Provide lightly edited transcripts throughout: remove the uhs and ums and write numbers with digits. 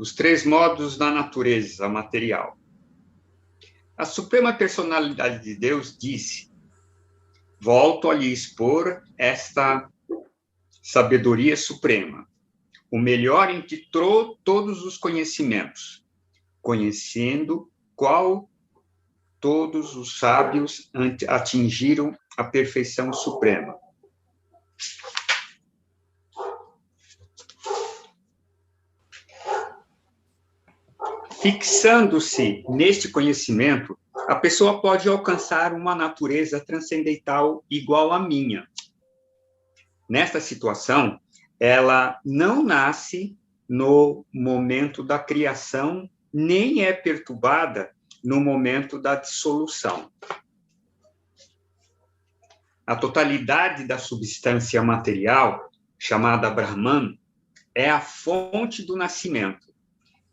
Os três modos da natureza material. A Suprema Personalidade de Deus disse: volto a lhe expor esta sabedoria suprema, o melhor entre todos os conhecimentos, conhecendo qual todos os sábios atingiram a perfeição suprema. Fixando-se neste conhecimento, a pessoa pode alcançar uma natureza transcendental igual à minha. Nesta situação, ela não nasce no momento da criação, nem é perturbada no momento da dissolução. A totalidade da substância material, chamada Brahman, é a fonte do nascimento.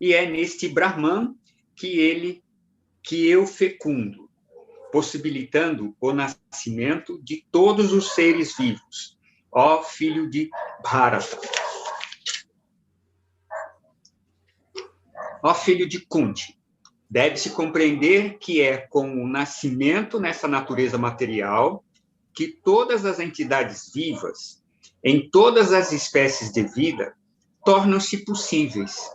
E é neste Brahman que eu fecundo, possibilitando o nascimento de todos os seres vivos, ó filho de Bharata. Ó filho de Kunti, deve-se compreender que é com o nascimento nessa natureza material que todas as entidades vivas, em todas as espécies de vida, tornam-se possíveis,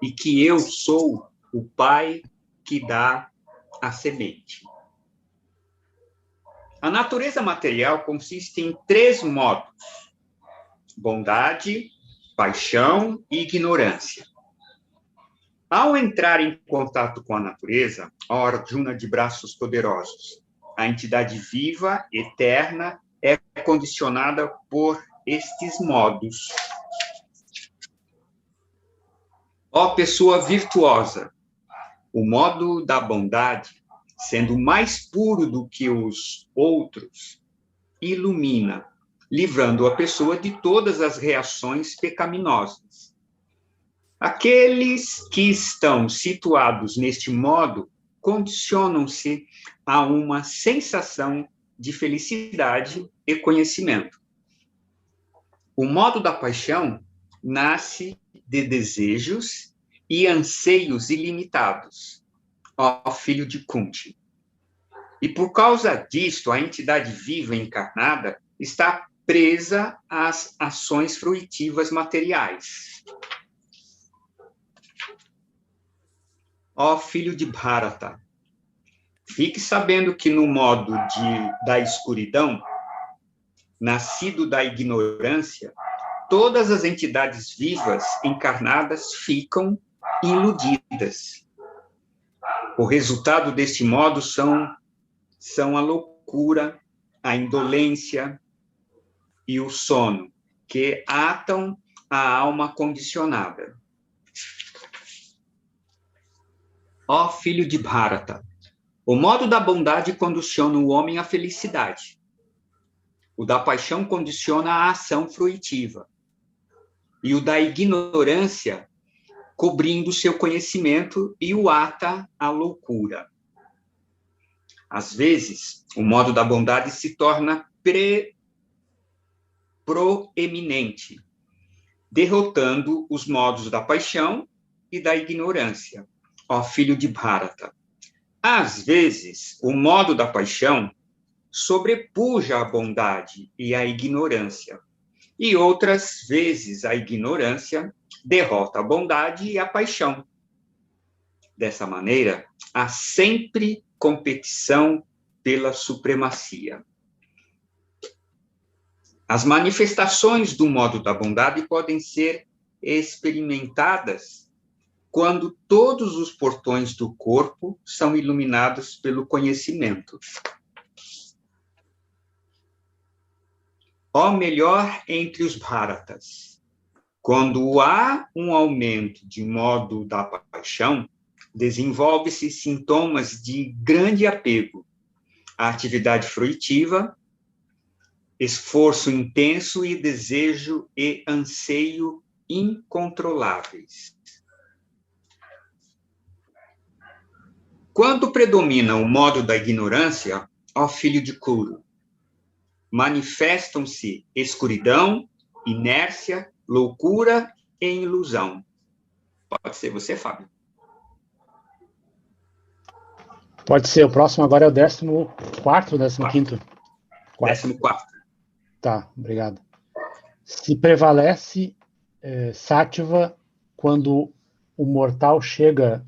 e que eu sou o Pai que dá a semente. A natureza material consiste em três modos: bondade, paixão e ignorância. Ao entrar em contato com a natureza, a Arjuna de braços poderosos, a entidade viva, eterna, é condicionada por estes modos. Ó pessoa virtuosa, o modo da bondade, sendo mais puro do que os outros, ilumina, livrando a pessoa de todas as reações pecaminosas. Aqueles que estão situados neste modo condicionam-se a uma sensação de felicidade e conhecimento. O modo da paixão nasce de desejos e anseios ilimitados, ó filho de Kunti. E por causa disto, a entidade viva encarnada está presa às ações fruitivas materiais. Ó filho de Bharata, fique sabendo que no modo da escuridão, nascido da ignorância, todas as entidades vivas encarnadas ficam iludidas. O resultado deste modo são a loucura, a indolência e o sono, que atam a alma condicionada. Ó filho de Bharata, o modo da bondade condiciona o homem à felicidade. O da paixão condiciona a ação fruitiva. E o da ignorância, cobrindo seu conhecimento, e o ata à loucura. Às vezes, o modo da bondade se torna proeminente, derrotando os modos da paixão e da ignorância, ó filho de Bharata. Às vezes, o modo da paixão sobrepuja a bondade e a ignorância, e outras vezes a ignorância derrota a bondade e a paixão. Dessa maneira, há sempre competição pela supremacia. As manifestações do modo da bondade podem ser experimentadas quando todos os portões do corpo são iluminados pelo conhecimento. Ó melhor entre os Bharatas, quando há um aumento de modo da paixão, desenvolve-se sintomas de grande apego à atividade fruitiva, esforço intenso e desejo e anseio incontroláveis. Quando predomina o modo da ignorância, ó filho de Kuru, manifestam-se escuridão, inércia, loucura e ilusão. Pode ser você, Fábio. Pode ser. O próximo agora é o 14º ou 15º? 14º. Tá, obrigado. Se prevalece sátiva quando o mortal chega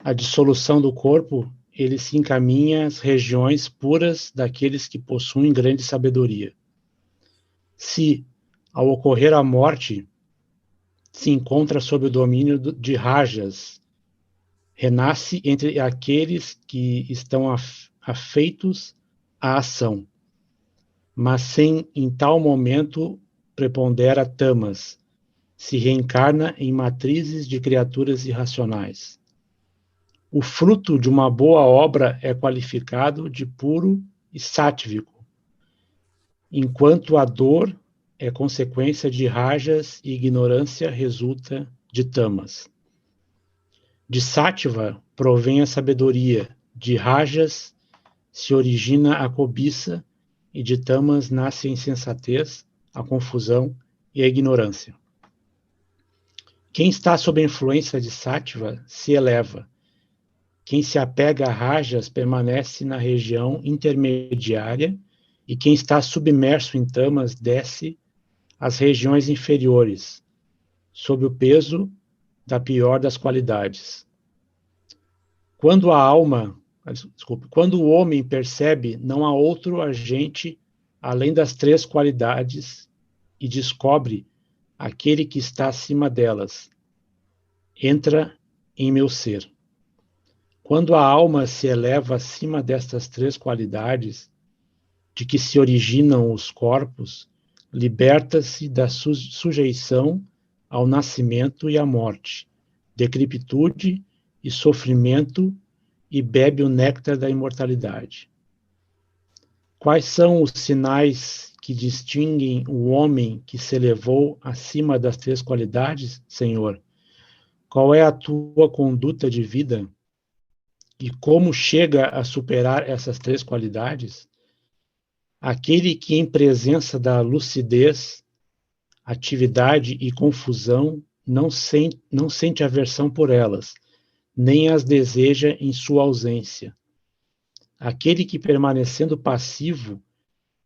à dissolução do corpo, ele se encaminha às regiões puras daqueles que possuem grande sabedoria. Se, ao ocorrer a morte, se encontra sob o domínio de rajas, renasce entre aqueles que estão afeitos à ação, mas sem em tal momento prepondera tamas, se reencarna em matrizes de criaturas irracionais. O fruto de uma boa obra é qualificado de puro e sáttvico, enquanto a dor é consequência de rajas e ignorância resulta de tamas. De sátiva provém a sabedoria, de rajas se origina a cobiça e de tamas nasce a insensatez, a confusão e a ignorância. Quem está sob a influência de sátiva se eleva. Quem se apega a rajas permanece na região intermediária e quem está submerso em tamas desce às regiões inferiores, sob o peso da pior das qualidades. Quando o homem percebe não há outro agente além das 3 qualidades e descobre aquele que está acima delas, entra em meu ser. Quando a alma se eleva acima destas 3 qualidades, de que se originam os corpos, liberta-se da sujeição ao nascimento e à morte, decrepitude e sofrimento e bebe o néctar da imortalidade. Quais são os sinais que distinguem o homem que se elevou acima das 3 qualidades, Senhor? Qual é a tua conduta de vida? E como chega a superar essas 3 qualidades? Aquele que em presença da lucidez, atividade e confusão não sente aversão por elas, nem as deseja em sua ausência. Aquele que permanecendo passivo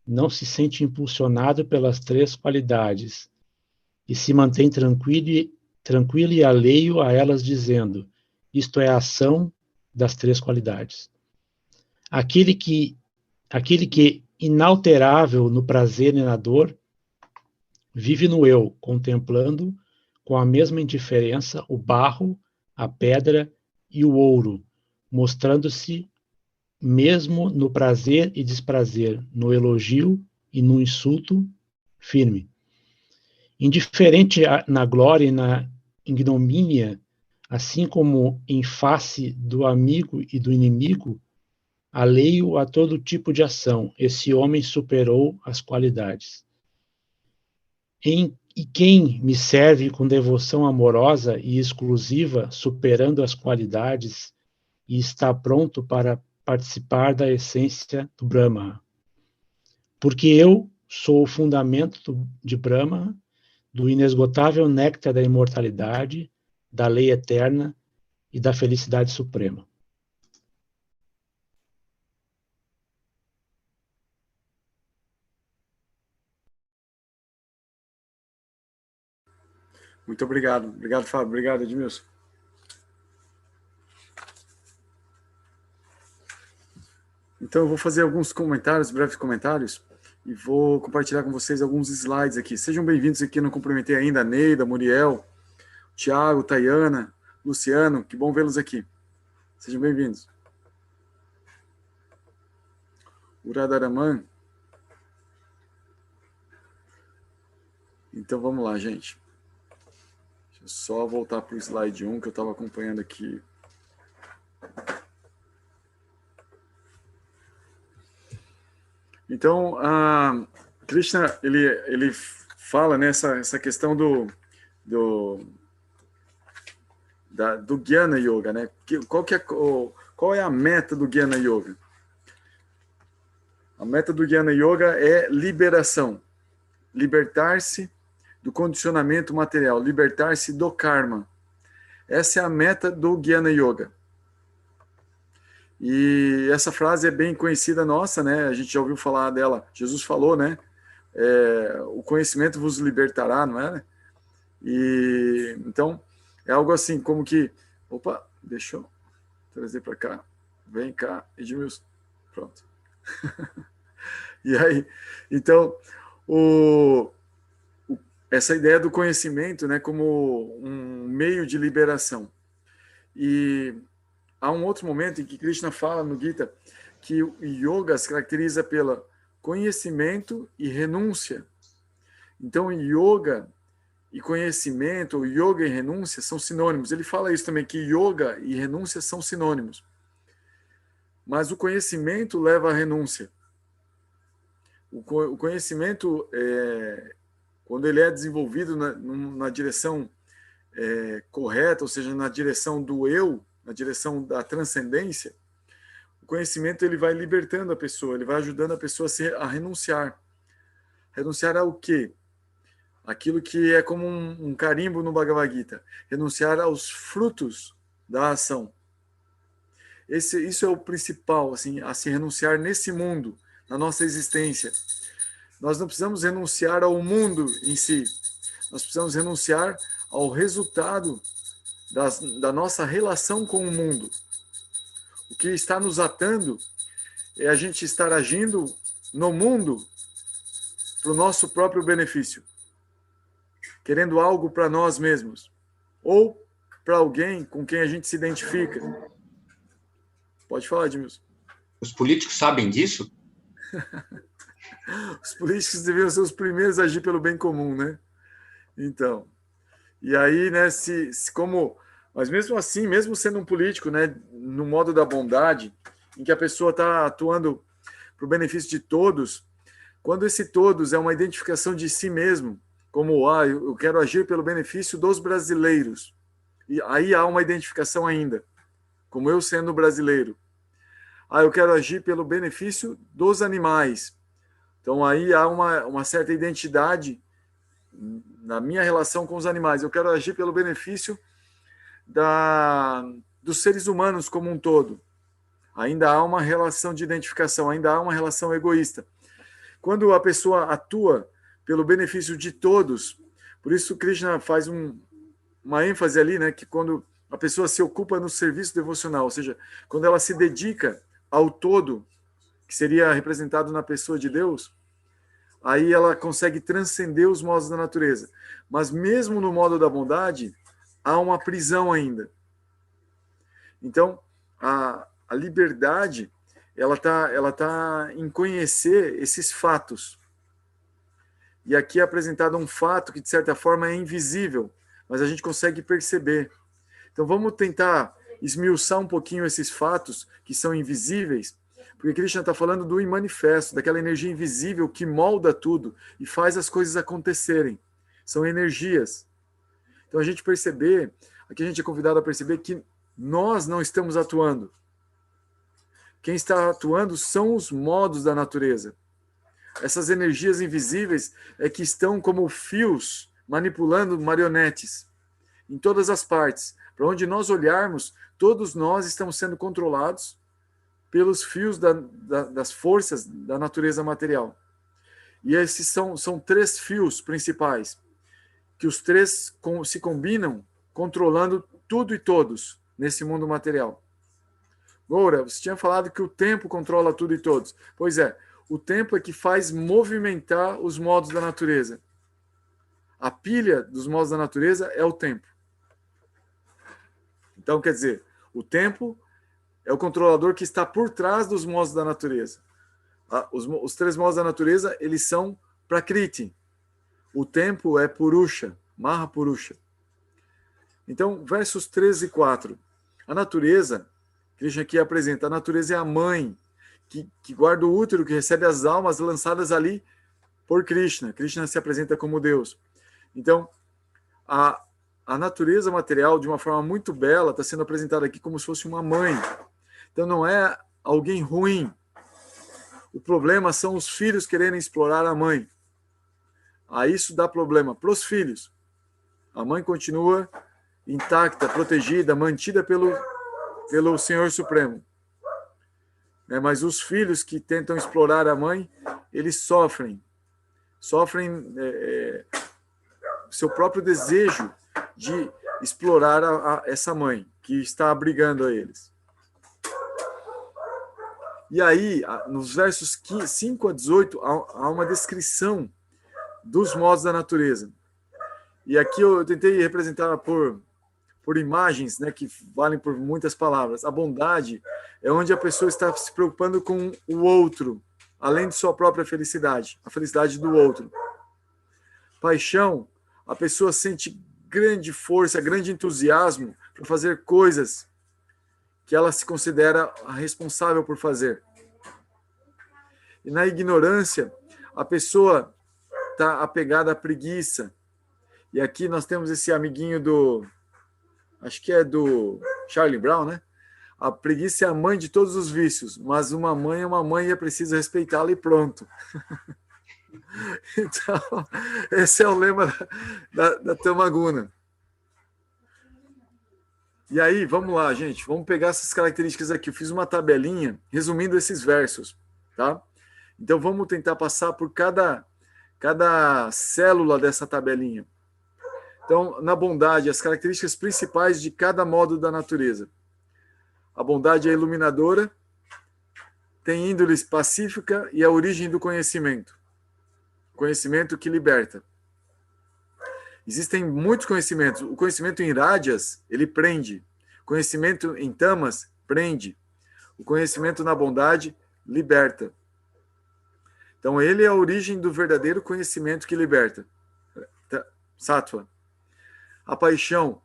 não se sente impulsionado pelas 3 qualidades e se mantém tranquilo e alheio a elas, dizendo: isto é a ação das 3 qualidades. Aquele que inalterável no prazer e na dor, vive no eu, contemplando com a mesma indiferença o barro, a pedra e o ouro, mostrando-se mesmo no prazer e desprazer, no elogio e no insulto, firme. Indiferente na glória e na ignomínia, assim como em face do amigo e do inimigo, alheio a todo tipo de ação, esse homem superou as qualidades. E quem me serve com devoção amorosa e exclusiva, superando as qualidades, e está pronto para participar da essência do Brahma. Porque eu sou o fundamento de Brahma, do inesgotável néctar da imortalidade, da lei eterna e da felicidade suprema. Muito obrigado. Obrigado, Fábio. Obrigado, Edmilson. Então, eu vou fazer alguns comentários, breves comentários, e vou compartilhar com vocês alguns slides aqui. Sejam bem-vindos aqui, não cumprimentei ainda a Neida, Muriel, Tiago, Tayana, Luciano, que bom vê-los aqui. Sejam bem-vindos. O Radharaman. Então, vamos lá, gente. Deixa eu só voltar para o slide 1, que eu estava acompanhando aqui. Então, a Krishna, ele fala nessa questão do Jnana Yoga, né? Qual é a meta do Jnana Yoga? A meta do Jnana Yoga é liberação. Libertar-se do condicionamento material, libertar-se do karma, Essa é a meta do Jnana Yoga. E essa frase é bem conhecida nossa, né? A gente já ouviu falar dela. Jesus falou, né? O conhecimento vos libertará, não é? E então é algo assim, como que, opa, deixa eu trazer para cá. Vem cá, Edmilson. Pronto. E aí, então, essa ideia do conhecimento, né, como um meio de liberação. E há um outro momento em que Krishna fala no Gita que o yoga se caracteriza pelo conhecimento e renúncia. Então, yoga e conhecimento, ou yoga e renúncia, são sinônimos. Ele fala isso também, que yoga e renúncia são sinônimos. Mas o conhecimento leva à renúncia. O conhecimento, quando ele é desenvolvido na direção correta, ou seja, na direção do eu, na direção da transcendência, o conhecimento ele vai libertando a pessoa, ele vai ajudando a pessoa a renunciar. Renunciar ao quê? Aquilo que é como um carimbo no Bhagavad Gita. Renunciar aos frutos da ação. Isso é o principal, assim, a se renunciar nesse mundo, na nossa existência. Nós não precisamos renunciar ao mundo em si. Nós precisamos renunciar ao resultado da nossa relação com o mundo. O que está nos atando é a gente estar agindo no mundo para o nosso próprio benefício, querendo algo para nós mesmos, ou para alguém com quem a gente se identifica. Pode falar, Edmilson. Os políticos sabem disso? Os políticos deveriam ser os primeiros a agir pelo bem comum, né? Então, e aí, né, mas mesmo assim, mesmo sendo um político, né, no modo da bondade, em que a pessoa está atuando para o benefício de todos, quando esse todos é uma identificação de si mesmo, como, eu quero agir pelo benefício dos brasileiros, e aí há uma identificação ainda, como eu sendo brasileiro. Eu quero agir pelo benefício dos animais. Então aí há uma certa identidade na minha relação com os animais. Eu quero agir pelo benefício dos seres humanos como um todo. Ainda há uma relação de identificação, ainda há uma relação egoísta. Quando a pessoa atua pelo benefício de todos, por isso Krishna faz uma ênfase ali, né, que quando a pessoa se ocupa no serviço devocional, ou seja, quando ela se dedica ao todo, que seria representado na pessoa de Deus, aí ela consegue transcender os modos da natureza. Mas mesmo no modo da bondade, há uma prisão ainda. Então, a liberdade, ela tá em conhecer esses fatos. E aqui é apresentado um fato que, de certa forma, é invisível, mas a gente consegue perceber. Então, vamos tentar esmiuçar um pouquinho esses fatos que são invisíveis, porque Krishna está falando do imanifesto, daquela energia invisível que molda tudo e faz as coisas acontecerem. São energias. Então, a gente perceber, aqui a gente é convidado a perceber que nós não estamos atuando. Quem está atuando são os modos da natureza. Essas energias invisíveis é que estão como fios manipulando marionetes em todas as partes. Para onde nós olharmos, todos nós estamos sendo controlados pelos fios das forças da natureza material. E esses são 3 fios principais, que os 3 se combinam controlando tudo e todos nesse mundo material. Goura, você tinha falado que o tempo controla tudo e todos. Pois é, o tempo é que faz movimentar os modos da natureza. A pilha dos modos da natureza é o tempo. Então, quer dizer, o tempo é o controlador que está por trás dos modos da natureza. Os 3 modos da natureza, eles são Prakriti. O tempo é Purusha, Mahapurusha. Então, versos 13 e 4. A natureza, Krishna aqui apresenta, a natureza é a mãe que guarda o útero, que recebe as almas lançadas ali por Krishna. Krishna se apresenta como Deus. Então, a natureza material, de uma forma muito bela, está sendo apresentada aqui como se fosse uma mãe. Então, não é alguém ruim. O problema são os filhos quererem explorar a mãe. Isso dá problema para os filhos. A mãe continua intacta, protegida, mantida pelo Senhor Supremo. Mas os filhos que tentam explorar a mãe, eles sofrem seu próprio desejo de explorar essa mãe que está abrigando a eles. E aí, nos versos 5 a 18, há uma descrição dos modos da natureza. E aqui eu tentei representar por imagens, né, que valem por muitas palavras. A bondade é onde a pessoa está se preocupando com o outro, além de sua própria felicidade, a felicidade do outro. Paixão, a pessoa sente grande força, grande entusiasmo para fazer coisas que ela se considera responsável por fazer. E na ignorância, a pessoa está apegada à preguiça. E aqui nós temos esse amiguinho acho que é do Charlie Brown, né? A preguiça é a mãe de todos os vícios, mas uma mãe é uma mãe e é preciso respeitá-la e pronto. Então, esse é o lema da Tamaguna. E aí, vamos lá, gente. Vamos pegar essas características aqui. Eu fiz uma tabelinha resumindo esses versos, tá? Então, vamos tentar passar por cada célula dessa tabelinha. Então, na bondade, as características principais de cada modo da natureza. A bondade é iluminadora, tem índole pacífica e a origem do conhecimento. Conhecimento que liberta. Existem muitos conhecimentos. O conhecimento em rádias, ele prende. O conhecimento em tamas, prende. O conhecimento na bondade, liberta. Então, ele é a origem do verdadeiro conhecimento que liberta. Sattva. A paixão.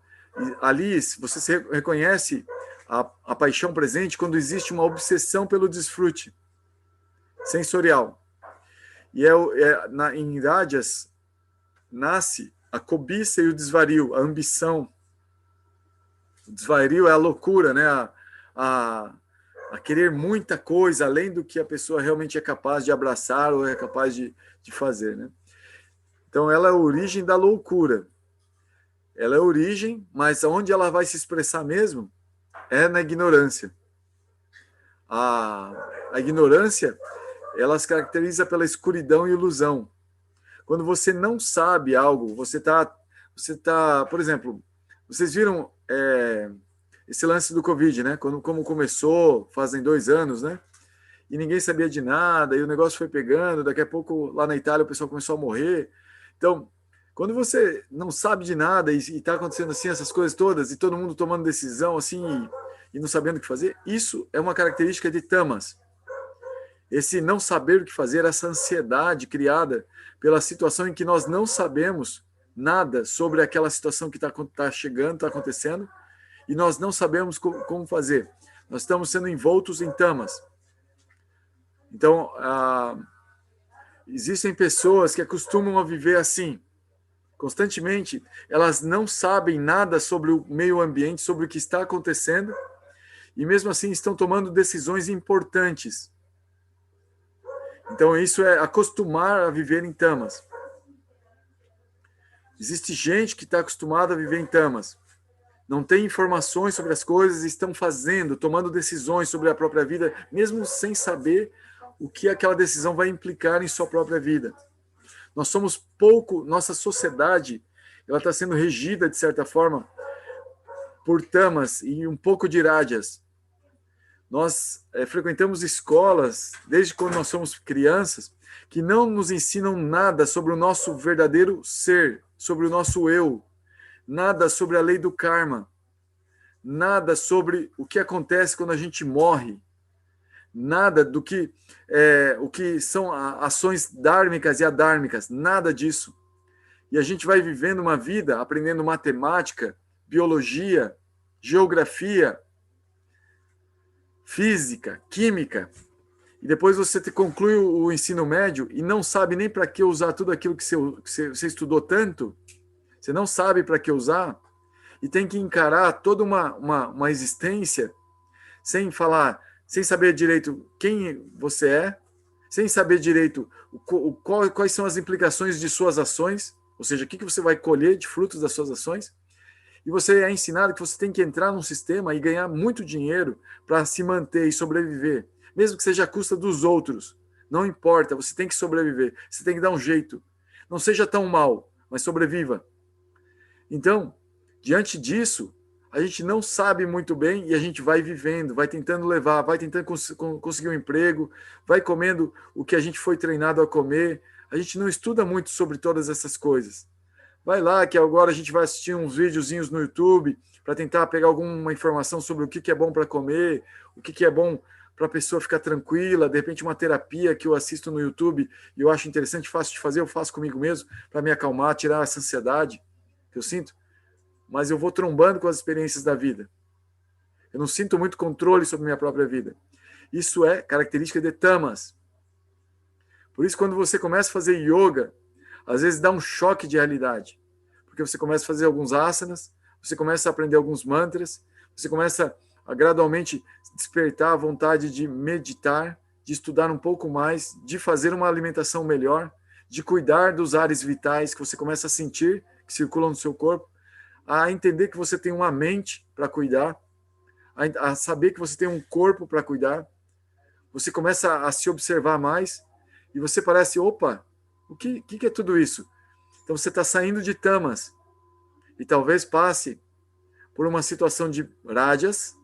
Ali, você reconhece a paixão presente quando existe uma obsessão pelo desfrute sensorial. E em rádias nasce a cobiça e o desvario, a ambição. O desvario é a loucura, né? A querer muita coisa além do que a pessoa realmente é capaz de abraçar ou é capaz de fazer, né? Então, ela é a origem da loucura. Ela é a origem, mas onde ela vai se expressar mesmo é na ignorância. A ignorância, ela se caracteriza pela escuridão e ilusão. Quando você não sabe algo, você tá, por exemplo, vocês viram esse lance do Covid, né? Como começou, fazem 2 anos, né? E ninguém sabia de nada, e o negócio foi pegando, daqui a pouco lá na Itália o pessoal começou a morrer. Então, quando você não sabe de nada e está acontecendo assim essas coisas todas, e todo mundo tomando decisão assim e não sabendo o que fazer, isso é uma característica de tamas. Esse não saber o que fazer, essa ansiedade criada pela situação em que nós não sabemos nada sobre aquela situação que está chegando, está acontecendo, e nós não sabemos como fazer. Nós estamos sendo envoltos em tamas. Então, existem pessoas que acostumam a viver assim. Constantemente, elas não sabem nada sobre o meio ambiente, sobre o que está acontecendo, e mesmo assim estão tomando decisões importantes. Então, isso é acostumar a viver em tamas. Existe gente que está acostumada a viver em tamas. Não tem informações sobre as coisas e estão tomando decisões sobre a própria vida, mesmo sem saber o que aquela decisão vai implicar em sua própria vida. Nós somos nossa sociedade, ela está sendo regida, de certa forma, por tamas e um pouco de rádias. Nós frequentamos escolas, desde quando nós somos crianças, que não nos ensinam nada sobre o nosso verdadeiro ser, sobre o nosso eu, nada sobre a lei do karma, nada sobre o que acontece quando a gente morre, nada do que o que são ações dármicas e adármicas, nada disso. E a gente vai vivendo uma vida aprendendo matemática, biologia, geografia, física, química, e depois você conclui o ensino médio e não sabe nem para que usar tudo aquilo que você estudou tanto, você não sabe para que usar, e tem que encarar toda uma existência sem saber direito quem você é, sem saber direito quais são as implicações de suas ações, ou seja, o que você vai colher de frutos das suas ações, E você é ensinado que você tem que entrar num sistema e ganhar muito dinheiro para se manter e sobreviver, mesmo que seja à custa dos outros. Não importa, você tem que sobreviver, você tem que dar um jeito. Não seja tão mal, mas sobreviva. Então, diante disso, a gente não sabe muito bem e a gente vai vivendo, vai tentando levar, vai tentando conseguir um emprego, vai comendo o que a gente foi treinado a comer. A gente não estuda muito sobre todas essas coisas. Vai lá, que agora a gente vai assistir uns videozinhos no YouTube para tentar pegar alguma informação sobre o que é bom para comer, o que é bom para a pessoa ficar tranquila, de repente uma terapia que eu assisto no YouTube e eu acho interessante, fácil de fazer, eu faço comigo mesmo para me acalmar, tirar essa ansiedade que eu sinto, mas eu vou trombando com as experiências da vida. Eu não sinto muito controle sobre minha própria vida. Isso é característica de tamas. Por isso, quando você começa a fazer yoga, às vezes dá um choque de realidade, porque você começa a fazer alguns asanas, você começa a aprender alguns mantras, você começa a gradualmente despertar a vontade de meditar, de estudar um pouco mais, de fazer uma alimentação melhor, de cuidar dos ares vitais que você começa a sentir, que circulam no seu corpo, a entender que você tem uma mente para cuidar, a saber que você tem um corpo para cuidar, você começa a se observar mais e você parece, opa, o que é tudo isso? Então você está saindo de tamas e talvez passe por uma situação de rajas,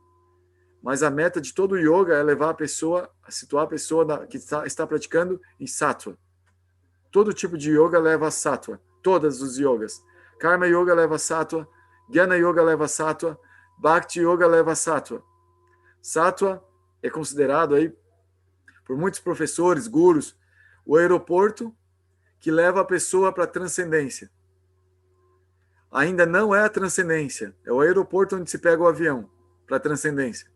mas a meta de todo o yoga é levar a pessoa, a situar a pessoa que está praticando em sattva. Todo tipo de yoga leva a sattva, todos os yogas. Karma Yoga leva a sattva, Jnana Yoga leva a sattva, Bhakti Yoga leva a sattva. Sattva é considerado aí por muitos professores, gurus, o aeroporto que leva a pessoa para a transcendência. Ainda não é a transcendência, é o aeroporto onde se pega o avião para a transcendência.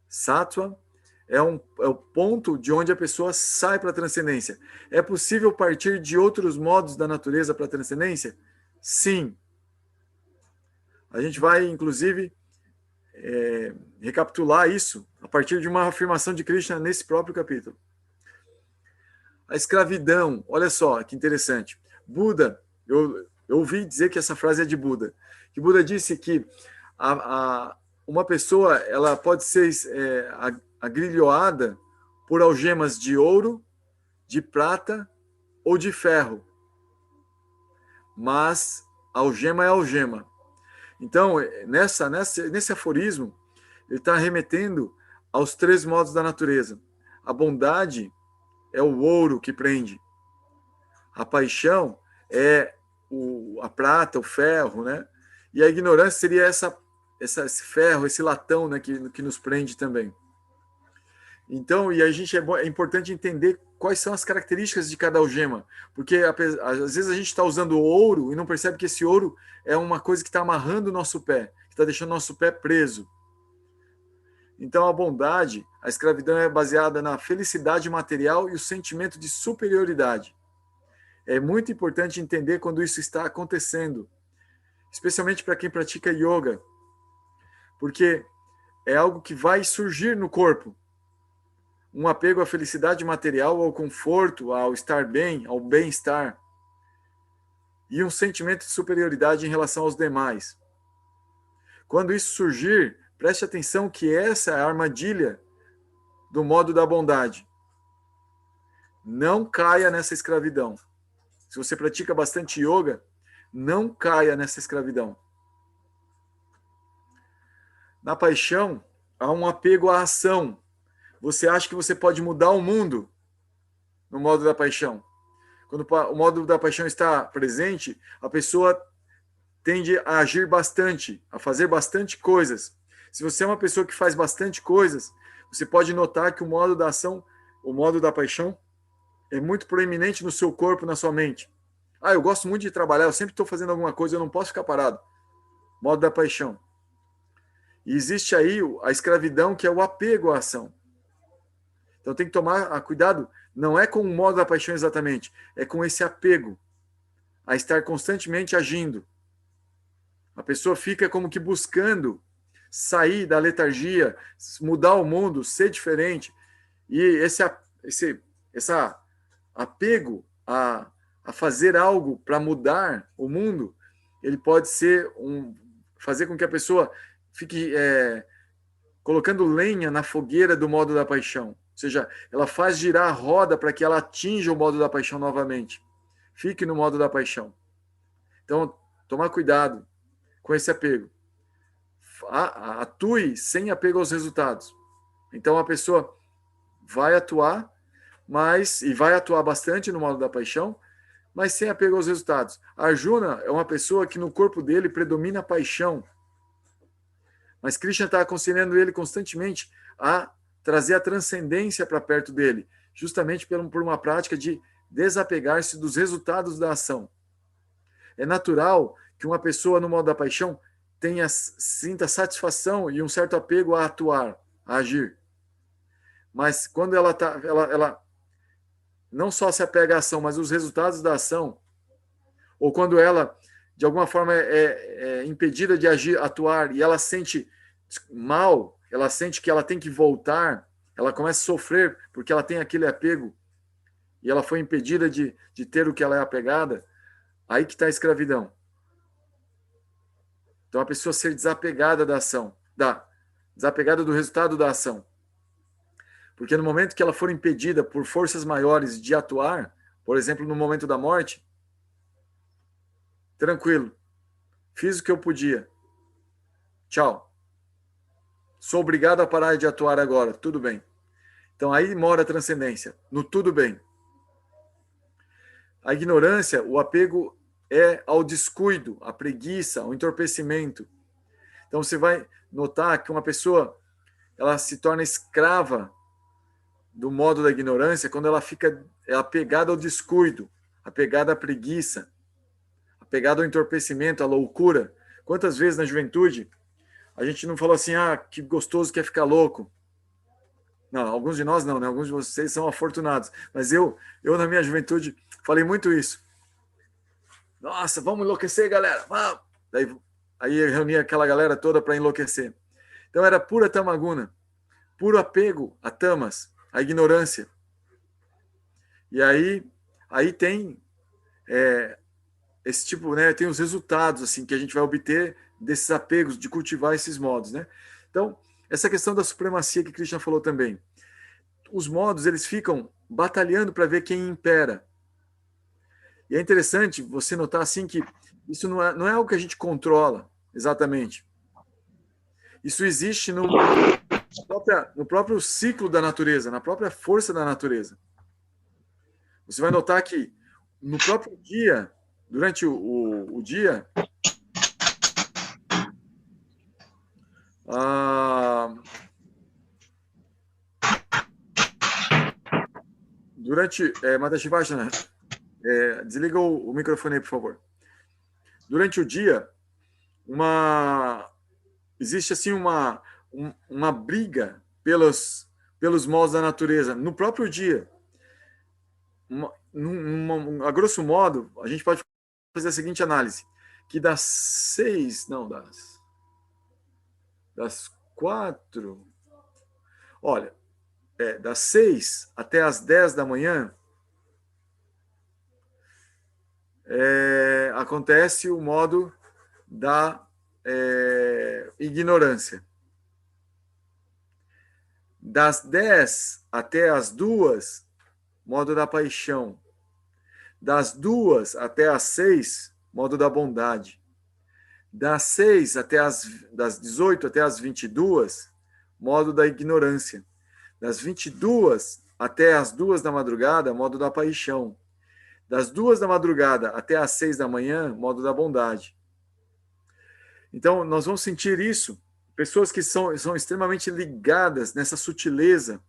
Sattva é o ponto de onde a pessoa sai para a transcendência. É possível partir de outros modos da natureza para a transcendência? Sim. A gente vai, inclusive, recapitular isso a partir de uma afirmação de Krishna nesse próprio capítulo. A escravidão, olha só que interessante. Buda, eu ouvi dizer que essa frase é de Buda, que Buda disse que uma pessoa ela pode ser agrilhoada por algemas de ouro, de prata ou de ferro, mas a algema é algema. Então, nesse aforismo, ele está remetendo aos 3 modos da natureza. A bondade é o ouro que prende. A paixão é a prata, o ferro, né? E a ignorância seria esse ferro, esse latão, né, que nos prende também. Então, e a gente é importante entender quais são as características de cada algema, porque às vezes a gente está usando ouro e não percebe que esse ouro é uma coisa que está amarrando o nosso pé, que está deixando o nosso pé preso. Então, a bondade, a escravidão é baseada na felicidade material e o sentimento de superioridade. É muito importante entender quando isso está acontecendo, especialmente para quem pratica yoga, porque é algo que vai surgir no corpo. Um apego à felicidade material, ao conforto, ao estar bem, ao bem-estar. E um sentimento de superioridade em relação aos demais. Quando isso surgir, preste atenção que essa é a armadilha do modo da bondade. Não caia nessa escravidão. Se você pratica bastante yoga, não caia nessa escravidão. Na paixão, há um apego à ação. Você acha que você pode mudar o mundo no modo da paixão. Quando o modo da paixão está presente, a pessoa tende a agir bastante, a fazer bastante coisas. Se você é uma pessoa que faz bastante coisas, você pode notar que o modo da ação, o modo da paixão, é muito proeminente no seu corpo, na sua mente. Eu gosto muito de trabalhar, eu sempre estou fazendo alguma coisa, eu não posso ficar parado. Modo da paixão. E existe aí a escravidão, que é o apego à ação. Então tem que tomar cuidado, não é com o modo da paixão exatamente, é com esse apego a estar constantemente agindo. A pessoa fica como que buscando sair da letargia, mudar o mundo, ser diferente. E esse apego a fazer algo para mudar o mundo ele pode ser fazer com que a pessoa fique colocando lenha na fogueira do modo da paixão. Ou seja, ela faz girar a roda para que ela atinja o modo da paixão novamente. Fique no modo da paixão. Então, tomar cuidado com esse apego. Atue sem apego aos resultados. Então, a pessoa vai atuar, e vai atuar bastante no modo da paixão, mas sem apego aos resultados. A Arjuna é uma pessoa que no corpo dele predomina a paixão. Mas Krishna está aconselhando ele constantemente a trazer a transcendência para perto dele, justamente por uma prática de desapegar-se dos resultados da ação. É natural que uma pessoa no modo da paixão sinta satisfação e um certo apego a atuar, a agir. Mas quando ela não só se apega à ação, mas os resultados da ação, ou quando ela, de alguma forma, é impedida de agir, atuar, e ela sente mal, ela sente que ela tem que voltar, ela começa a sofrer porque ela tem aquele apego, e ela foi impedida de ter o que ela é apegada, aí que está a escravidão. Então, a pessoa ser desapegada da ação, desapegada do resultado da ação. Porque no momento que ela for impedida por forças maiores de atuar, por exemplo, no momento da morte, tranquilo, fiz o que eu podia. Tchau. Sou obrigado a parar de atuar agora, tudo bem. Então aí mora a transcendência, no tudo bem. A ignorância, o apego é ao descuido, à preguiça, ao entorpecimento. Então você vai notar que uma pessoa ela se torna escrava do modo da ignorância quando ela fica apegada ao descuido, apegada à preguiça, apegada ao entorpecimento, à loucura. Quantas vezes na juventude a gente não falou assim, que gostoso que é ficar louco. Não, alguns de nós não, né? Alguns de vocês são afortunados. Mas eu na minha juventude, falei muito isso. Nossa, vamos enlouquecer, galera. Vamos. Aí eu reunia aquela galera toda para enlouquecer. Então era pura tamaguna, puro apego a tamas, a ignorância. E aí tem esse tipo, né? Tem os resultados assim que a gente vai obter desses apegos, de cultivar esses modos, né? Então, essa questão da supremacia que Krishna falou também. Os modos, eles ficam batalhando para ver quem impera. E é interessante você notar assim que isso não é algo que a gente controla exatamente. Isso existe no próprio ciclo da natureza, na própria força da natureza. Você vai notar que no próprio dia, durante o dia, durante Madhashivashana, desliga o microfone aí, por favor. Durante o dia, existe assim uma briga pelos modos da natureza no próprio dia. A grosso modo, a gente pode fazer a seguinte análise, que das 4, olha, das 6 até as 10 da manhã, acontece o modo da ignorância. Das 10 até as 2, modo da paixão. Das 2 até as 6, modo da bondade. Das 18 até as 22, modo da ignorância. Das 22 até as 2 da madrugada, modo da paixão. Das 2 da madrugada até as 6 da manhã, modo da bondade. Então, nós vamos sentir isso. Pessoas que são extremamente ligadas nessa sutileza,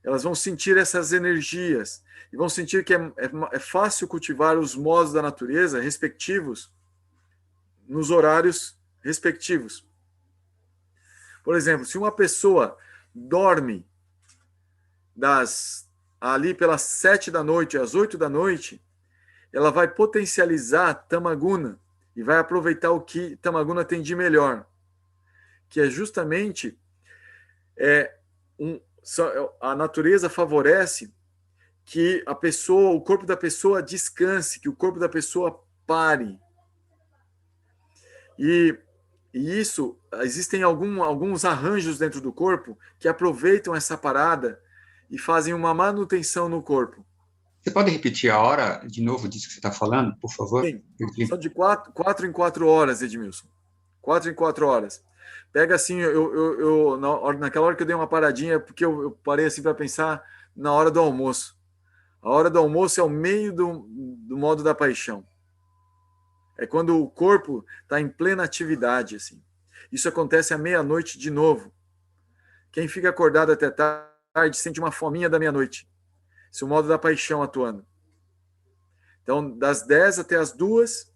elas vão sentir essas energias e vão sentir que é fácil cultivar os modos da natureza respectivos nos horários respectivos. Por exemplo, se uma pessoa dorme ali pelas 7 da noite às 8 da noite, ela vai potencializar Tamaguna e vai aproveitar o que Tamaguna tem de melhor, que é justamente a natureza favorece que o corpo da pessoa descanse, que o corpo da pessoa pare. E isso, existem alguns arranjos dentro do corpo que aproveitam essa parada e fazem uma manutenção no corpo. Você pode repetir a hora de novo disso que você está falando, por favor? Sim, são de 4 em 4 horas, Edmilson. 4 em 4 horas. Pega assim, naquela hora que eu dei uma paradinha, porque eu parei assim para pensar na hora do almoço. A hora do almoço é o meio do modo da paixão. É quando o corpo está em plena atividade. Assim. Isso acontece à meia-noite de novo. Quem fica acordado até tarde sente uma fominha da meia-noite. Esse é o modo da paixão atuando. Então, das 10 até as 2,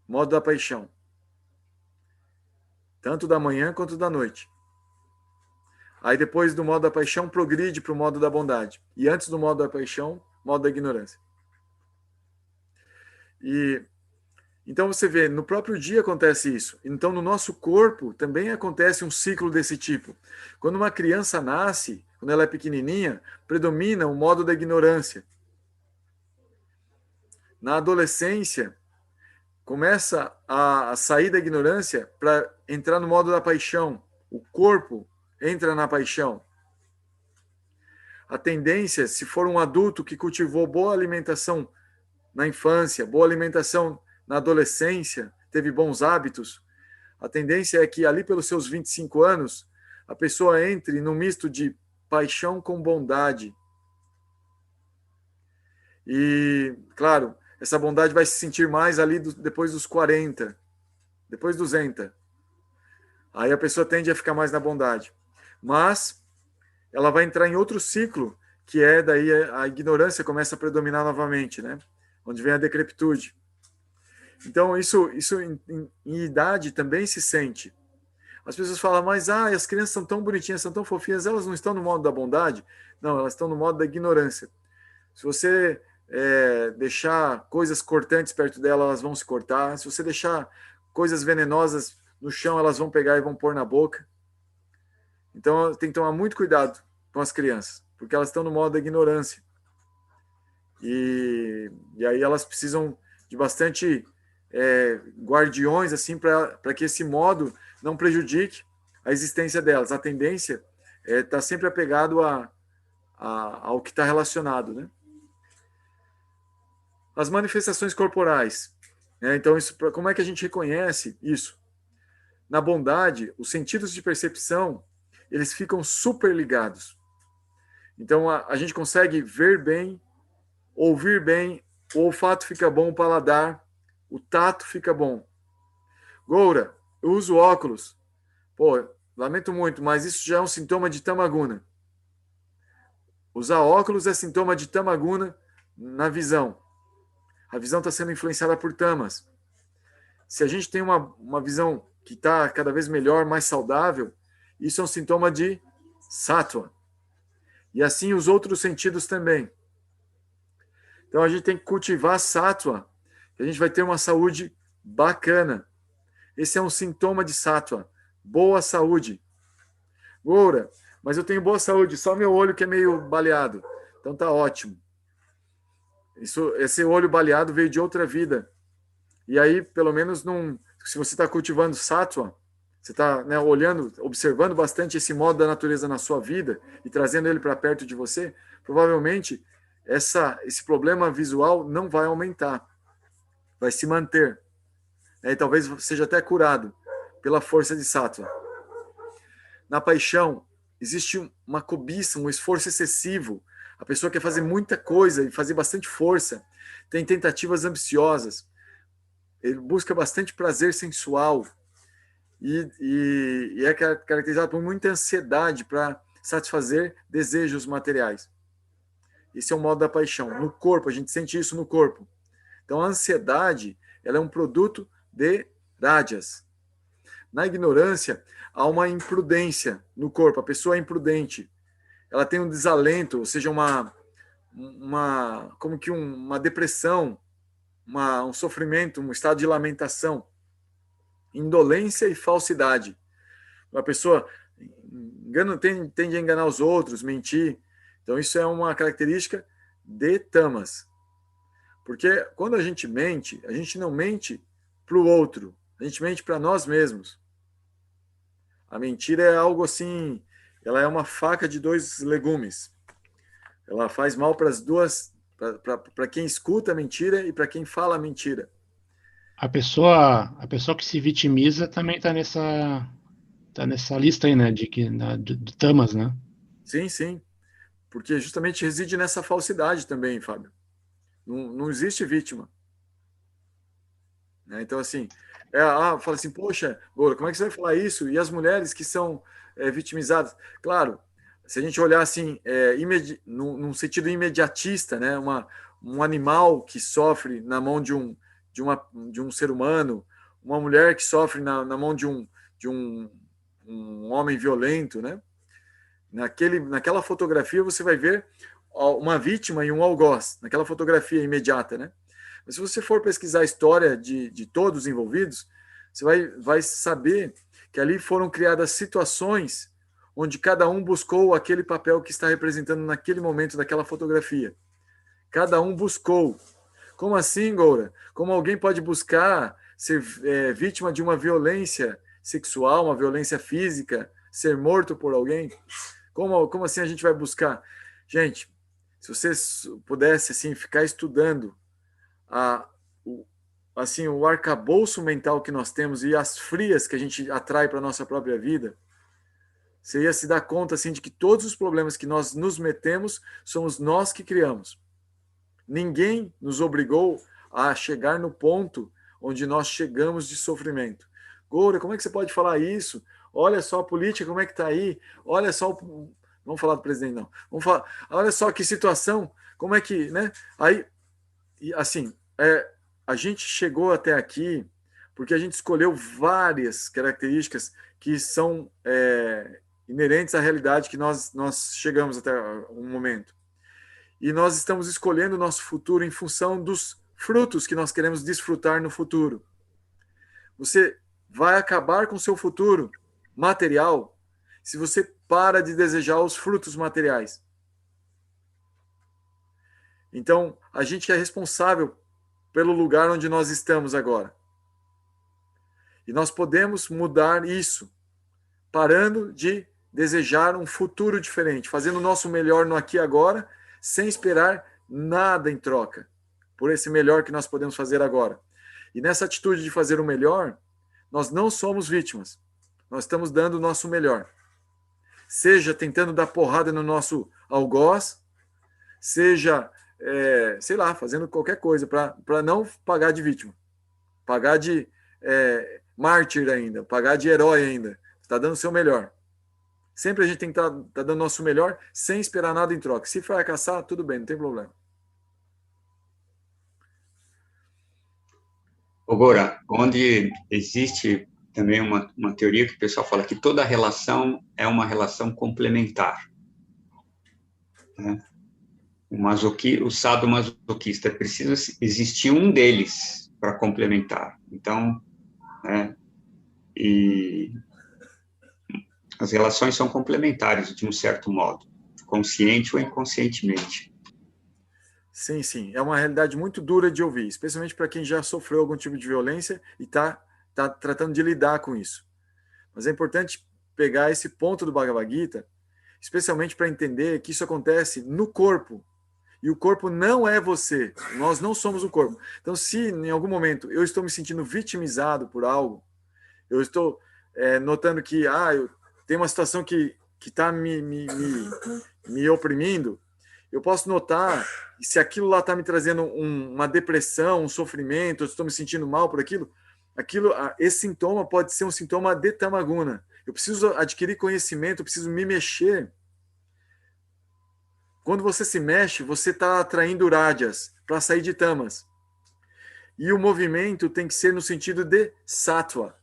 modo da paixão. Tanto da manhã quanto da noite. Aí depois do modo da paixão, progride para o modo da bondade. E antes do modo da paixão, modo da ignorância. Então você vê, no próprio dia acontece isso. Então no nosso corpo também acontece um ciclo desse tipo. Quando uma criança nasce, quando ela é pequenininha, predomina o modo da ignorância. Na adolescência, começa a sair da ignorância para entrar no modo da paixão. O corpo entra na paixão. A tendência, se for um adulto que cultivou boa alimentação na infância, boa alimentação na adolescência, teve bons hábitos, a tendência é que ali pelos seus 25 anos, a pessoa entre num misto de paixão com bondade. E, claro, essa bondade vai se sentir mais ali depois dos 40, depois dos 200. Aí a pessoa tende a ficar mais na bondade. Mas ela vai entrar em outro ciclo, que é daí a ignorância começa a predominar novamente, né? Onde vem a decrepitude. Então, isso em idade também se sente. As pessoas falam, mas as crianças são tão bonitinhas, são tão fofinhas, elas não estão no modo da bondade? Não, elas estão no modo da ignorância. Se você deixar coisas cortantes perto dela, elas vão se cortar. Se você deixar coisas venenosas no chão, elas vão pegar e vão pôr na boca. Então, tem que tomar muito cuidado com as crianças, porque elas estão no modo da ignorância. E aí elas precisam de bastante guardiões assim para que esse modo não prejudique a existência delas. A tendência está sempre apegado ao que está relacionado, né? As manifestações corporais. Então, como é que a gente reconhece isso? Na bondade, os sentidos de percepção eles ficam super ligados. Então, a gente consegue ver bem, ouvir bem, o olfato fica bom, o paladar, o tato fica bom. Goura, eu uso óculos. Pô, lamento muito, mas isso já é um sintoma de tamaguna. Usar óculos é sintoma de tamaguna na visão. A visão está sendo influenciada por tamas. Se a gente tem uma visão que está cada vez melhor, mais saudável, isso é um sintoma de sattva. E assim os outros sentidos também. Então a gente tem que cultivar sattva, que a gente vai ter uma saúde bacana. Esse é um sintoma de sattva. Boa saúde. Goura, mas eu tenho boa saúde, só meu olho que é meio baleado. Então tá ótimo. Esse olho baleado veio de outra vida. E aí, pelo menos, se você está cultivando sattva, você está olhando, observando bastante esse modo da natureza na sua vida e trazendo ele para perto de você, provavelmente esse problema visual não vai aumentar, vai se manter. E talvez seja até curado pela força de sattva. Na paixão, existe uma cobiça, um esforço excessivo. A pessoa quer fazer muita coisa e fazer bastante força, tem tentativas ambiciosas, ele busca bastante prazer sensual e é caracterizado por muita ansiedade para satisfazer desejos materiais. Esse é o modo da paixão. No corpo, a gente sente isso no corpo. Então, a ansiedade ela é um produto de rajas. Na ignorância, há uma imprudência no corpo. A pessoa é imprudente. Ela tem um desalento, ou seja, uma depressão, um sofrimento, um estado de lamentação, indolência e falsidade. A pessoa tende a enganar os outros, mentir. Então, isso é uma característica de tamas. Porque quando a gente mente, a gente não mente para o outro, A gente mente para nós mesmos. A mentira é algo assim, ela é uma faca de dois legumes. Ela faz mal para as duas, para quem escuta a mentira e para quem fala a mentira. A pessoa que se vitimiza também tá nessa lista aí, né, de tamas, né? Sim, sim. Porque justamente reside nessa falsidade também, Fábio. Não existe vítima. Né? Então, assim, fala assim, poxa, Goura, como é que você vai falar isso? E as mulheres que são vitimizadas? Claro, se a gente olhar assim, num sentido imediatista, né? Um animal que sofre na mão de um ser humano, uma mulher que sofre na mão um homem violento, né? Naquela fotografia você vai ver uma vítima e um algoz, naquela fotografia imediata, né? Mas se você for pesquisar a história de todos os envolvidos, você vai saber que ali foram criadas situações onde cada um buscou aquele papel que está representando naquele momento daquela fotografia. Cada um buscou. Como assim, Goura? Como alguém pode buscar ser vítima de uma violência sexual, uma violência física, ser morto por alguém? Como assim a gente vai buscar? Gente, se você pudesse assim, ficar estudando o arcabouço mental que nós temos e as frias que a gente atrai para a nossa própria vida, você ia se dar conta assim, de que todos os problemas que nós nos metemos somos nós que criamos. Ninguém nos obrigou a chegar no ponto onde nós chegamos de sofrimento. Goura, como é que você pode falar isso? Olha só a política, como é que está aí? Olha só, vamos falar do presidente, não. Vamos falar, olha só que situação, como é que, né? Aí, assim, a gente chegou até aqui porque a gente escolheu várias características que são inerentes à realidade que nós chegamos até um momento. E nós estamos escolhendo o nosso futuro em função dos frutos que nós queremos desfrutar no futuro. Você vai acabar com o seu futuro material se você para de desejar os frutos materiais. Então, a gente é responsável pelo lugar onde nós estamos agora. E nós podemos mudar isso, parando de desejar um futuro diferente, fazendo o nosso melhor no aqui e agora, sem esperar nada em troca, por esse melhor que nós podemos fazer agora. E nessa atitude de fazer o melhor, nós não somos vítimas, nós estamos dando o nosso melhor. Seja tentando dar porrada no nosso algoz, seja, sei lá, fazendo qualquer coisa para não pagar de vítima, pagar de mártir ainda, pagar de herói ainda. Está dando o seu melhor. Sempre a gente tem que estar dando o nosso melhor sem esperar nada em troca. Se fracassar, tudo bem, não tem problema. Agora, onde existe também uma teoria que o pessoal fala que toda relação é uma relação complementar. Né? O sadomasoquista precisa existir um deles para complementar. Então, e as relações são complementares de um certo modo, consciente ou inconscientemente. Sim, sim. É uma realidade muito dura de ouvir, especialmente para quem já sofreu algum tipo de violência e está tratando de lidar com isso. Mas é importante pegar esse ponto do Bhagavad Gita, especialmente para entender que isso acontece no corpo. E o corpo não é você. Nós não somos o corpo. Então, se em algum momento eu estou me sentindo vitimizado por algo, eu estou notando que eu tenho uma situação que está me oprimindo, eu posso notar se aquilo lá está me trazendo uma depressão, um sofrimento, eu estou me sentindo mal por aquilo, esse sintoma pode ser um sintoma de tamaguna. Eu preciso adquirir conhecimento, eu preciso me mexer. Quando você se mexe, você está atraindo rádias para sair de tamas. E o movimento tem que ser no sentido de sattva.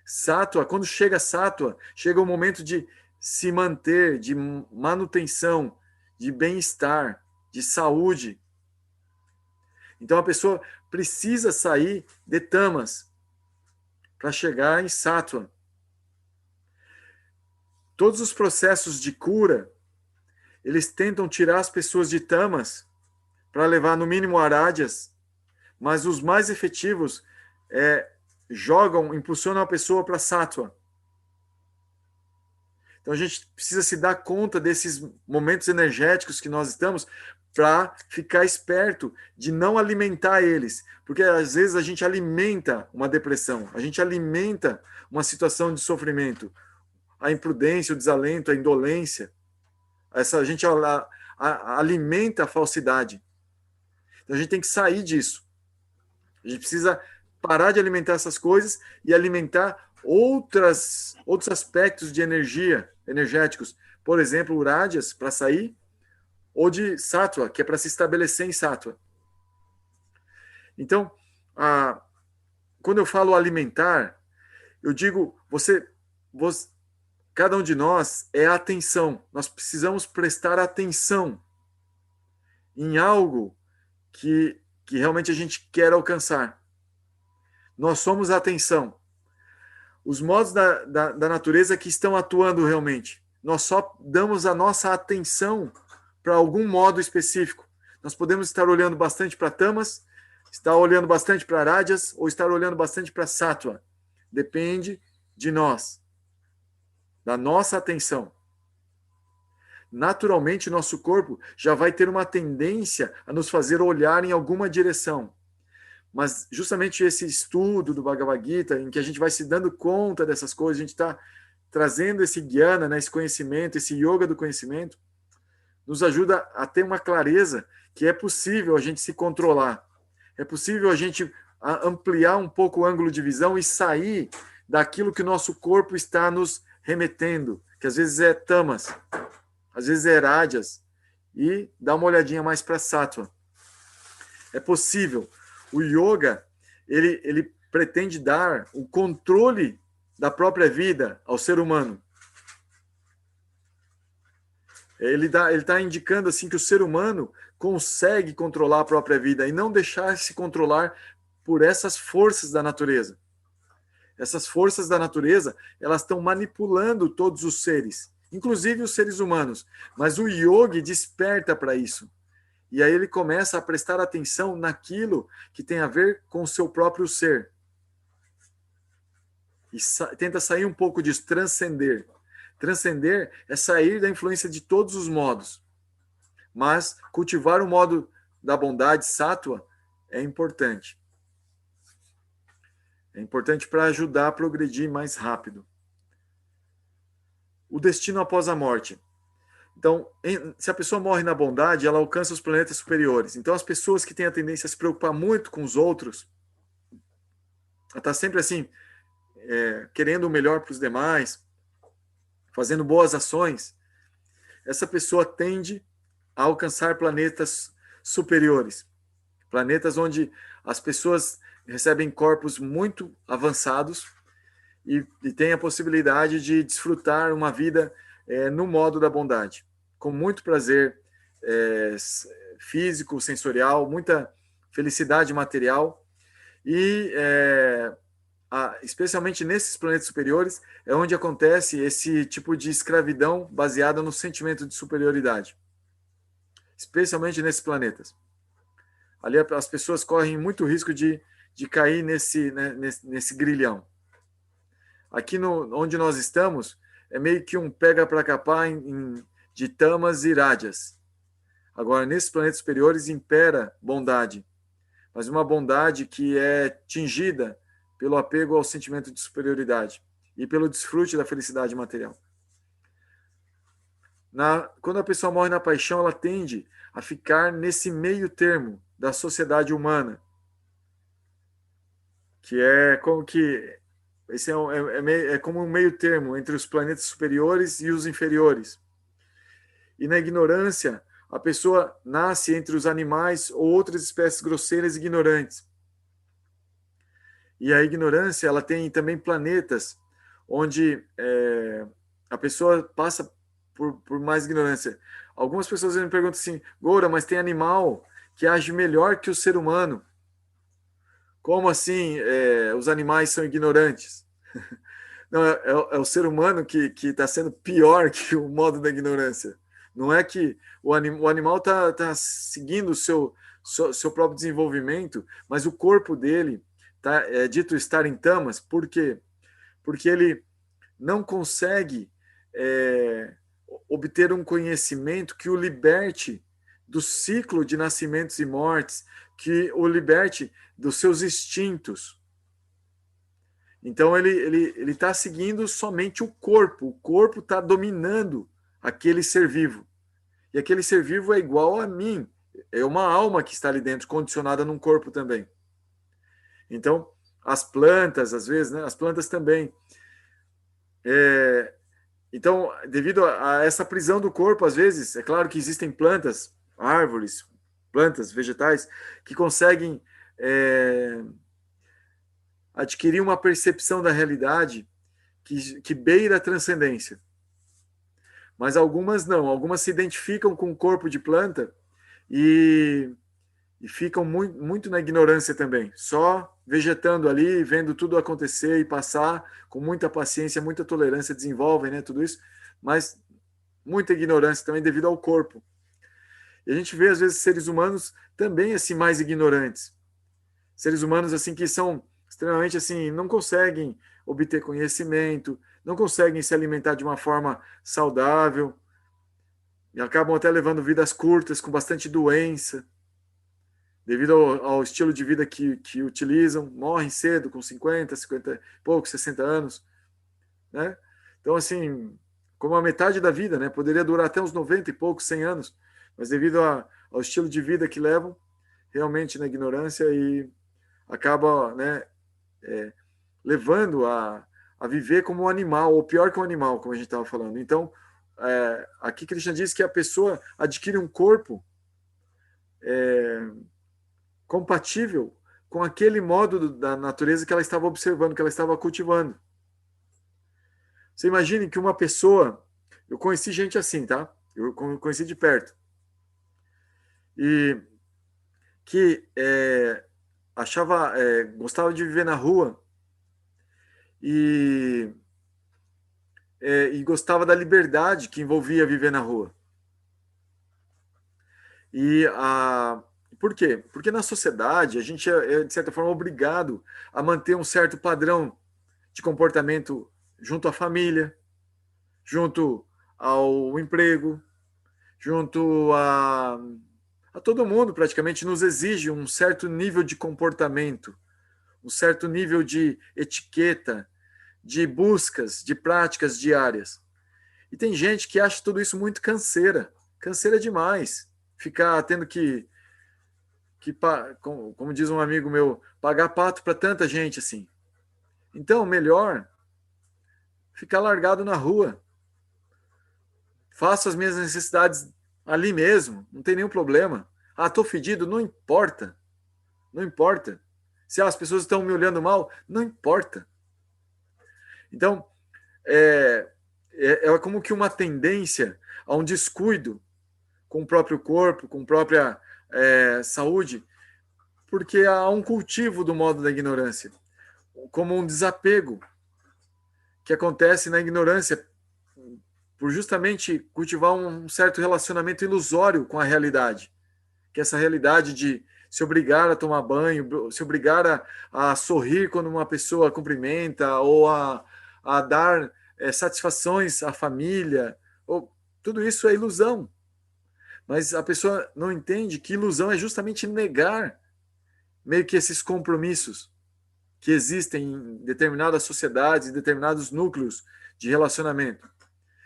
Sattva, quando chega sattva, chega o momento de se manter, de manutenção, de bem-estar, de saúde. Então a pessoa precisa sair de tamas para chegar em sattva. Todos os processos de cura, eles tentam tirar as pessoas de tamas para levar no mínimo arádias, mas os mais efetivos impulsionam a pessoa para Sattva. Então a gente precisa se dar conta desses momentos energéticos que nós estamos para ficar esperto de não alimentar eles. Porque às vezes a gente alimenta uma depressão, a gente alimenta uma situação de sofrimento, a imprudência, o desalento, a indolência. A gente alimenta a falsidade. Então a gente tem que sair disso. A gente precisa parar de alimentar essas coisas e alimentar outros aspectos de energéticos. Por exemplo, o Rajas, para sair, ou de Sattva, que é para se estabelecer em Sattva. Então, quando eu falo alimentar, eu digo, cada um de nós é atenção. Nós precisamos prestar atenção em algo que realmente a gente quer alcançar. Nós somos a atenção. Os modos da natureza que estão atuando realmente. Nós só damos a nossa atenção para algum modo específico. Nós podemos estar olhando bastante para Tamas, estar olhando bastante para Rajas, ou estar olhando bastante para Sattva. Depende de nós, da nossa atenção. Naturalmente, nosso corpo já vai ter uma tendência a nos fazer olhar em alguma direção. Mas justamente esse estudo do Bhagavad Gita, em que a gente vai se dando conta dessas coisas, a gente está trazendo esse jnana, né, esse conhecimento, esse yoga do conhecimento, nos ajuda a ter uma clareza que é possível a gente se controlar. É possível a gente ampliar um pouco o ângulo de visão e sair daquilo que o nosso corpo está nos remetendo, que às vezes é tamas, às vezes é rajas, e dar uma olhadinha mais para sattva. É possível. O yoga, ele pretende dar o controle da própria vida ao ser humano. Ele está indicando assim que o ser humano consegue controlar a própria vida e não deixar se controlar por essas forças da natureza. Essas forças da natureza, elas estão manipulando todos os seres, inclusive os seres humanos. Mas o yogi desperta para isso. E aí ele começa a prestar atenção naquilo que tem a ver com o seu próprio ser. E tenta sair um pouco disso, transcender. Transcender é sair da influência de todos os modos. Mas cultivar o modo da bondade, sattva, é importante. É importante para ajudar a progredir mais rápido. O destino após a morte. Então, se a pessoa morre na bondade, ela alcança os planetas superiores. Então, as pessoas que têm a tendência a se preocupar muito com os outros, ela está sempre assim, querendo o melhor para os demais, fazendo boas ações, essa pessoa tende a alcançar planetas superiores. Planetas onde as pessoas recebem corpos muito avançados e têm a possibilidade de desfrutar uma vida no modo da bondade, com muito prazer físico, sensorial, muita felicidade material e especialmente nesses planetas superiores, é onde acontece esse tipo de escravidão baseada no sentimento de superioridade. Especialmente nesses planetas. Ali as pessoas correm muito risco de cair nesse grilhão. Aqui onde nós estamos, é meio que um pega para capar de tamas e rajas. Agora, nesses planetas superiores, impera bondade. Mas uma bondade que é tingida pelo apego ao sentimento de superioridade e pelo desfrute da felicidade material. Quando a pessoa morre na paixão, ela tende a ficar nesse meio termo da sociedade humana, que é como que esse é como um meio termo entre os planetas superiores e os inferiores. E na ignorância, a pessoa nasce entre os animais ou outras espécies grosseiras e ignorantes. E a ignorância, ela tem também planetas onde a pessoa passa por mais ignorância. Algumas pessoas me perguntam assim, Goura, mas tem animal que age melhor que o ser humano. Como assim os animais são ignorantes? Não, é o ser humano que está sendo pior que o modo da ignorância. Não é que o animal está seguindo o seu próprio desenvolvimento, mas o corpo dele é dito estar em tamas, por quê? Porque ele não consegue obter um conhecimento que o liberte do ciclo de nascimentos e mortes, que o liberte dos seus instintos. Então ele está seguindo somente o corpo está dominando aquele ser vivo. E aquele ser vivo é igual a mim, é uma alma que está ali dentro, condicionada num corpo também. Então, as plantas, às vezes, né? As plantas também. Então, devido a essa prisão do corpo, às vezes, é claro que existem plantas, árvores, plantas, vegetais, que conseguem adquirir uma percepção da realidade que beira a transcendência. Mas algumas não, algumas se identificam com o corpo de planta e ficam muito na ignorância também, só vegetando ali, vendo tudo acontecer e passar, com muita paciência, muita tolerância, desenvolvem, né, tudo isso, mas muita ignorância também devido ao corpo. E a gente vê, às vezes, seres humanos também, assim, mais ignorantes. Seres humanos, assim, que são extremamente, assim, não conseguem obter conhecimento, não conseguem se alimentar de uma forma saudável, e acabam até levando vidas curtas, com bastante doença, devido ao estilo de vida que utilizam, morrem cedo, com 50 e poucos, 60 anos, né? Então, assim, como a metade da vida, né? Poderia durar até uns 90 e poucos, 100 anos, mas devido ao estilo de vida que levam, realmente na ignorância, e acaba, né, levando a viver como um animal, ou pior que um animal, como a gente estava falando. Então, aqui Krishna diz que a pessoa adquire um corpo compatível com aquele modo da natureza que ela estava observando, que ela estava cultivando. Você imagine que uma pessoa... Eu conheci gente assim, tá? Eu conheci de perto. E que gostava de viver na rua e gostava da liberdade que envolvia viver na rua. Por quê? Porque na sociedade a gente é, de certa forma, obrigado a manter um certo padrão de comportamento junto à família, junto ao emprego, junto a todo mundo, praticamente, nos exige um certo nível de comportamento, um certo nível de etiqueta, de buscas, de práticas diárias. E tem gente que acha tudo isso muito canseira demais, ficar tendo que como diz um amigo meu, pagar pato para tanta gente assim. Então, melhor ficar largado na rua. Faço as minhas necessidades ali mesmo, não tem nenhum problema. Ah, tô fedido, não importa. Não importa. Se as pessoas estão me olhando mal, não importa. Então, é como que uma tendência a um descuido com o próprio corpo, com a própria saúde, porque há um cultivo do modo da ignorância, como um desapego que acontece na ignorância por justamente cultivar um certo relacionamento ilusório com a realidade, que é essa realidade de se obrigar a tomar banho, se obrigar a sorrir quando uma pessoa cumprimenta, ou a dar satisfações à família, tudo isso é ilusão. Mas a pessoa não entende que ilusão é justamente negar meio que esses compromissos que existem em determinadas sociedades, em determinados núcleos de relacionamento.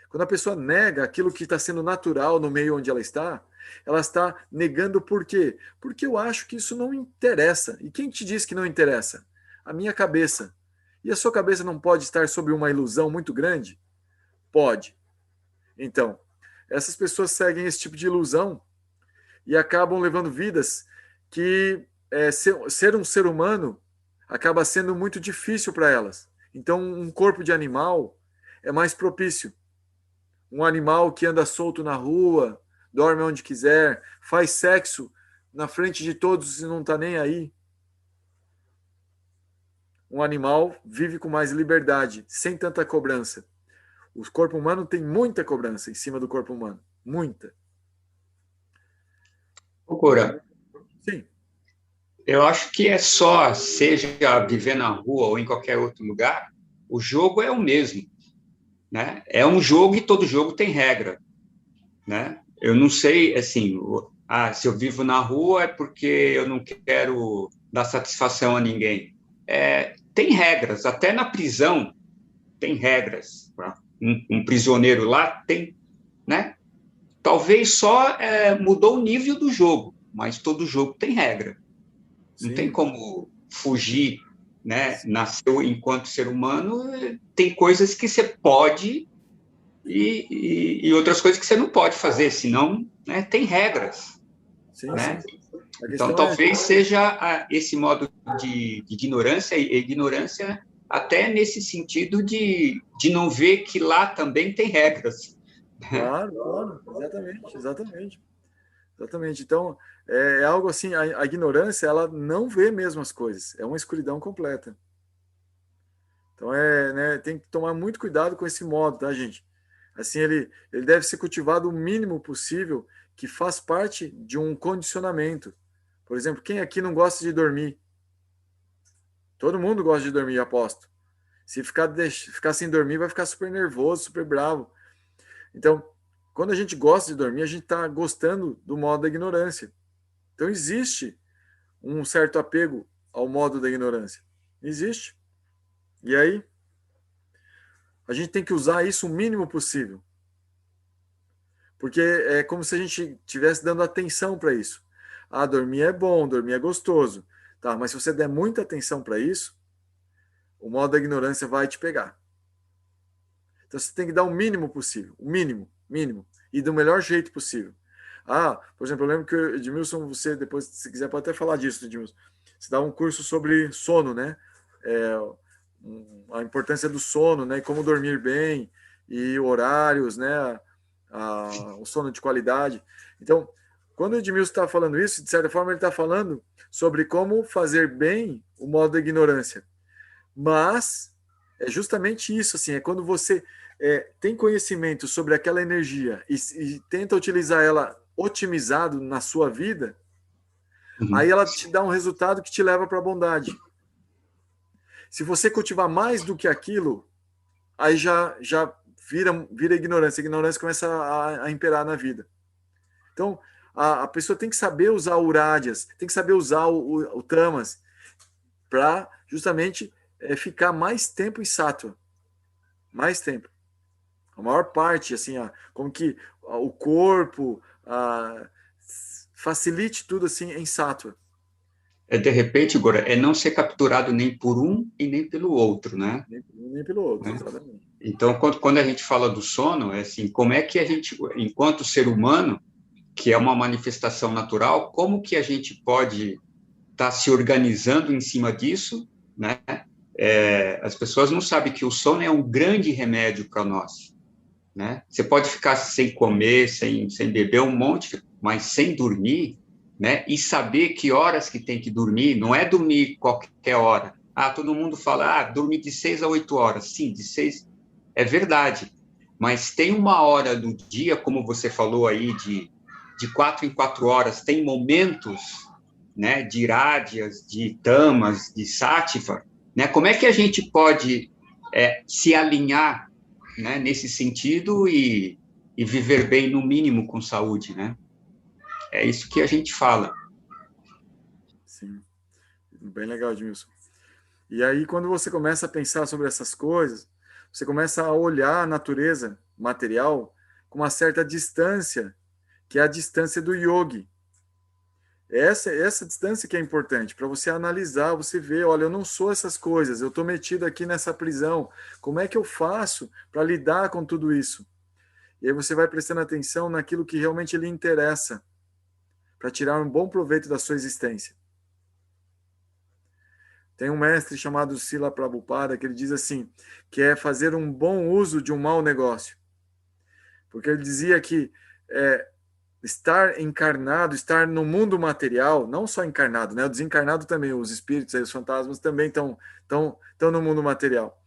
Quando a pessoa nega aquilo que está sendo natural no meio onde ela está negando por quê? Porque eu acho que isso não interessa. E quem te diz que não interessa? A minha cabeça. E a sua cabeça não pode estar sob uma ilusão muito grande? Pode. Então, essas pessoas seguem esse tipo de ilusão e acabam levando vidas que ser um ser humano acaba sendo muito difícil para elas. Então, um corpo de animal é mais propício. Um animal que anda solto na rua, dorme onde quiser, faz sexo na frente de todos e não está nem aí. Um animal vive com mais liberdade, sem tanta cobrança. O corpo humano tem muita cobrança em cima do corpo humano. Muita. Procura. Sim. Eu acho que é só, seja viver na rua ou em qualquer outro lugar, o jogo é o mesmo, né? É um jogo e todo jogo tem regra, né? Eu não sei, assim, se eu vivo na rua é porque eu não quero dar satisfação a ninguém. Tem regras, até na prisão tem regras. Um prisioneiro lá tem, né? Talvez só mudou o nível do jogo, mas todo jogo tem regra. Não tem Sim, como fugir, né? Nasceu enquanto ser humano, tem coisas que você pode e outras coisas que você não pode fazer, senão, né, tem regras, sim, né? sim. A Então, questão é, talvez seja esse modo de ignorância, e ignorância até nesse sentido de não ver que lá também tem regras. claro, claro, exatamente, exatamente. Exatamente. Então, é algo assim, a ignorância, ela não vê mesmo as coisas, é uma escuridão completa. Então, né, tem que tomar muito cuidado com esse modo, tá, gente? Assim, ele deve ser cultivado o mínimo possível, que faz parte de um condicionamento. Por exemplo, quem aqui não gosta de dormir? Todo mundo gosta de dormir, aposto. Se ficar sem dormir, vai ficar super nervoso, super bravo. Então, quando a gente gosta de dormir, a gente está gostando do modo da ignorância. Então, existe um certo apego ao modo da ignorância. Existe. E aí, a gente tem que usar isso o mínimo possível. Porque é como se a gente estivesse dando atenção para isso. Ah, dormir é bom, dormir é gostoso. Tá, mas se você der muita atenção para isso, o modo da ignorância vai te pegar. Então você tem que dar o mínimo possível, o mínimo, mínimo, e do melhor jeito possível. Ah, por exemplo, eu lembro que o Edmilson, você depois, se quiser, pode até falar disso, Edmilson. Você dá um curso sobre sono, né? É, a importância do sono, né? Como dormir bem e horários, né? O sono de qualidade. Então, quando o Edmilson está falando isso, de certa forma, ele está falando sobre como fazer bem o modo da ignorância. Mas é justamente isso, assim, é quando você tem conhecimento sobre aquela energia e tenta utilizar ela otimizado na sua vida, Uhum. aí ela te dá um resultado que te leva para a bondade. Se você cultivar mais do que aquilo, aí já vira ignorância. A ignorância começa a imperar na vida. Então, a pessoa tem que saber usar o Urádias, tem que saber usar o Tamas para justamente ficar mais tempo em Sattva. Mais tempo. A maior parte, assim, como que o corpo facilite tudo assim em Sattva. De repente, Gora, é não ser capturado nem por um e nem pelo outro, né? Nem pelo outro, Né? exatamente. Então, quando a gente fala do sono, é assim, como é que a gente, enquanto ser humano, que é uma manifestação natural, como que a gente pode estar se organizando em cima disso, né? As pessoas não sabem que o sono é um grande remédio para nós, né? Você pode ficar sem comer, sem beber um monte, mas sem dormir, né? E saber que horas que tem que dormir, não é dormir qualquer hora. Ah, todo mundo fala, dormir de 6 a 8 horas. Sim, de 6 é verdade, mas tem uma hora do dia, como você falou aí, de 4 em 4 horas, tem momentos, né, de rádias, de tamas, de sátiva, né? Como é que a gente pode se alinhar, né, nesse sentido e viver bem no mínimo com saúde, né? É isso que a gente fala. Sim, bem legal, Edmilson. E aí, quando você começa a pensar sobre essas coisas, você começa a olhar a natureza material com uma certa distância, que é a distância do yogi. Essa distância que é importante para você analisar, você ver, olha, eu não sou essas coisas, eu estou metido aqui nessa prisão. Como é que eu faço para lidar com tudo isso? E aí você vai prestando atenção naquilo que realmente lhe interessa, para tirar um bom proveito da sua existência. Tem um mestre chamado Srila Prabhupada que ele diz assim, que é fazer um bom uso de um mau negócio. Porque ele dizia que estar encarnado, estar no mundo material, não só encarnado, né? O desencarnado também, os espíritos, os fantasmas também estão no mundo material.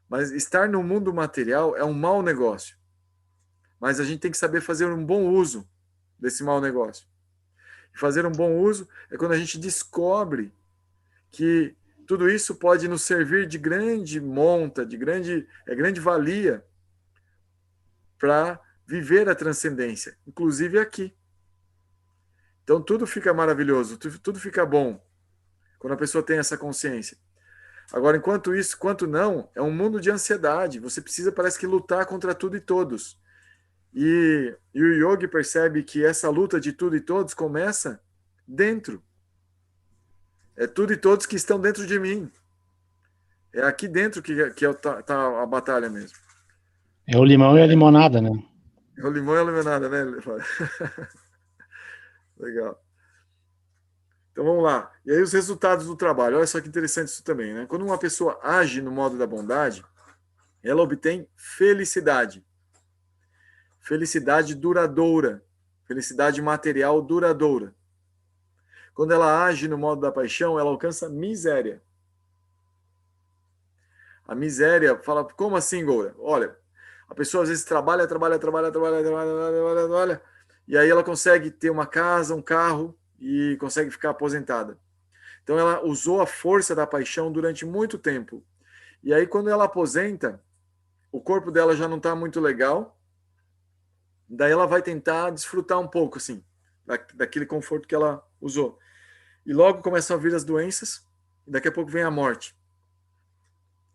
Mas estar no mundo material é um mau negócio. Mas a gente tem que saber fazer um bom uso desse mau negócio. Fazer um bom uso é quando a gente descobre que tudo isso pode nos servir de grande monta, de grande valia para viver a transcendência, inclusive aqui. Então tudo fica maravilhoso, tudo fica bom quando a pessoa tem essa consciência. Agora, enquanto não, é um mundo de ansiedade. Você precisa, parece que, lutar contra tudo e todos. E o yogi percebe que essa luta de tudo e todos começa dentro. É tudo e todos que estão dentro de mim. É aqui dentro que tá a batalha mesmo. É o limão e a limonada, né? É o limão e a limonada, né? Legal. Então vamos lá. E aí os resultados do trabalho. Olha só que interessante isso também, né? Quando uma pessoa age no modo da bondade, ela obtém felicidade. Felicidade duradoura. Felicidade material duradoura. Quando ela age no modo da paixão, ela alcança miséria. A miséria, fala, como assim, Goura? Olha, a pessoa às vezes trabalha, e aí ela consegue ter uma casa, um carro, e consegue ficar aposentada. Então ela usou a força da paixão durante muito tempo. E aí quando ela aposenta, o corpo dela já não está muito legal, daí ela vai tentar desfrutar um pouco, assim, daquele conforto que ela usou. E logo começam a vir as doenças, e daqui a pouco vem a morte.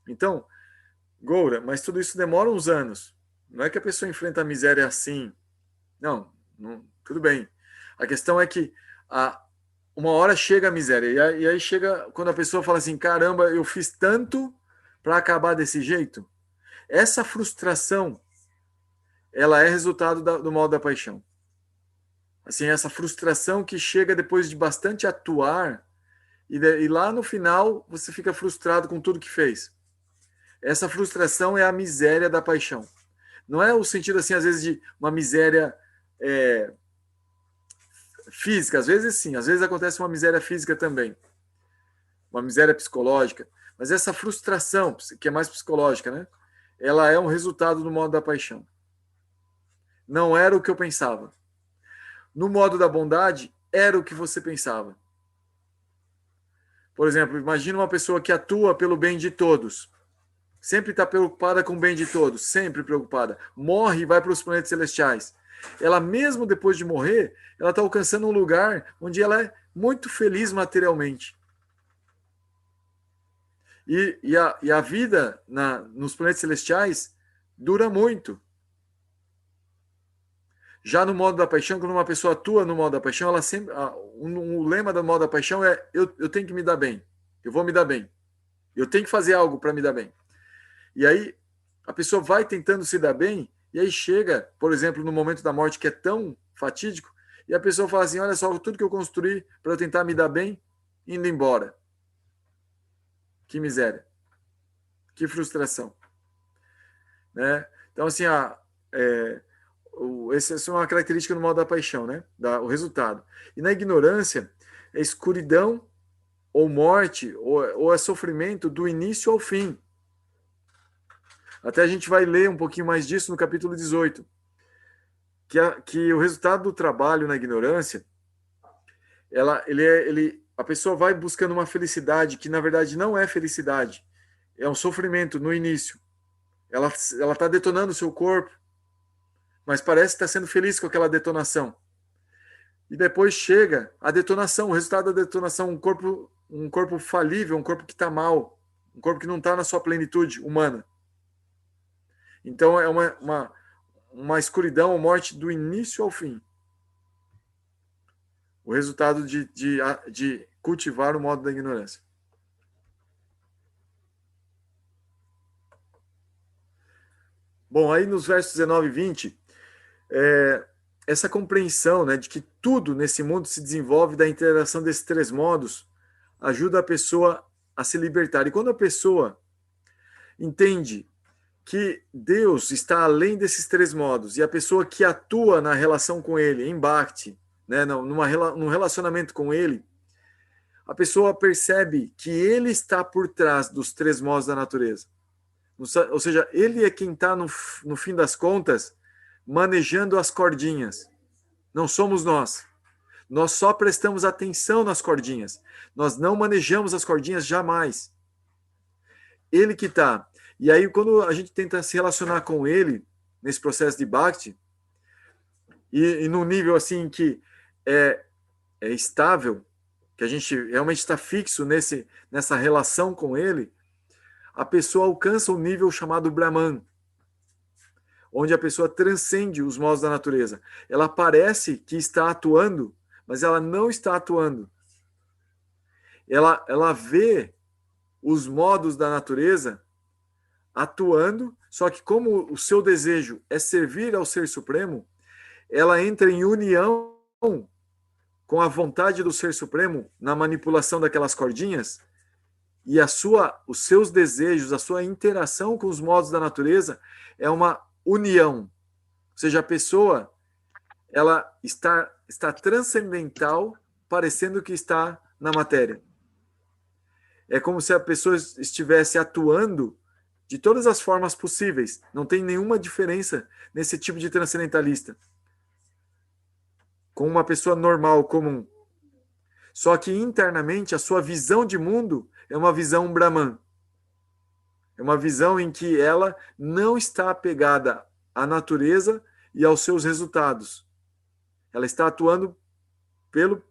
Então, Goura, mas tudo isso demora uns anos. Não é que a pessoa enfrenta a miséria assim. Não, tudo bem. A questão é que uma hora chega a miséria. E aí chega quando a pessoa fala assim, caramba, eu fiz tanto para acabar desse jeito. Essa frustração, ela é resultado do mal da paixão. Assim, essa frustração que chega depois de bastante atuar e lá no final você fica frustrado com tudo que fez. Essa frustração é a miséria da paixão. Não é o sentido, assim, às vezes, de uma miséria física. Às vezes, sim. Às vezes acontece uma miséria física também. Uma miséria psicológica. Mas essa frustração, que é mais psicológica, né? Ela é um resultado do modo da paixão. Não era o que eu pensava. No modo da bondade, era o que você pensava. Por exemplo, imagina uma pessoa que atua pelo bem de todos. Sempre está preocupada com o bem de todos, sempre preocupada. Morre e vai para os planetas celestiais. Ela, mesmo depois de morrer, ela está alcançando um lugar onde ela é muito feliz materialmente. E a vida nos planetas celestiais dura muito. Já no modo da paixão, quando uma pessoa atua no modo da paixão, ela sempre, o lema do modo da paixão é eu tenho que me dar bem. Eu vou me dar bem. Eu tenho que fazer algo para me dar bem. E aí a pessoa vai tentando se dar bem, e aí chega, por exemplo, no momento da morte que é tão fatídico, e a pessoa fala assim, olha só, tudo que eu construí para eu tentar me dar bem, indo embora. Que miséria. Que frustração. Né? Então, assim, essa é uma característica no modo da paixão, né? O resultado. E na ignorância, é escuridão ou morte, ou é sofrimento do início ao fim. Até a gente vai ler um pouquinho mais disso no capítulo 18. Que o resultado do trabalho na ignorância, a pessoa vai buscando uma felicidade que, na verdade, não é felicidade. É um sofrimento no início. Ela está detonando o seu corpo, mas parece que está sendo feliz com aquela detonação. E depois chega a detonação, o resultado da detonação, um corpo falível, um corpo que está mal, um corpo que não está na sua plenitude humana. Então é uma escuridão, uma morte do início ao fim. O resultado de cultivar o modo da ignorância. Bom, aí nos versos 19 e 20, essa compreensão, né, de que tudo nesse mundo se desenvolve da interação desses três modos ajuda a pessoa a se libertar. E quando a pessoa entende que Deus está além desses três modos e a pessoa que atua na relação com Ele, em Bhakti, né, num relacionamento com Ele, a pessoa percebe que Ele está por trás dos três modos da natureza. Ou seja, Ele é quem está, no fim das contas, manejando as cordinhas. Não somos nós. Nós só prestamos atenção nas cordinhas. Nós não manejamos as cordinhas jamais. Ele que está. E aí, quando a gente tenta se relacionar com ele, nesse processo de Bhakti, e num nível assim que é estável, que a gente realmente está fixo nessa relação com ele, a pessoa alcança um nível chamado Brahman, onde a pessoa transcende os modos da natureza. Ela parece que está atuando, mas ela não está atuando. Ela vê os modos da natureza atuando, só que como o seu desejo é servir ao Ser Supremo, ela entra em união com a vontade do Ser Supremo na manipulação daquelas cordinhas, e os seus desejos, a sua interação com os modos da natureza é uma união. Ou seja, a pessoa ela está transcendental, parecendo que está na matéria. É como se a pessoa estivesse atuando de todas as formas possíveis. Não tem nenhuma diferença nesse tipo de transcendentalista com uma pessoa normal, comum. Só que internamente a sua visão de mundo é uma visão Brahman. É uma visão em que ela não está apegada à natureza e aos seus resultados. Ela está atuando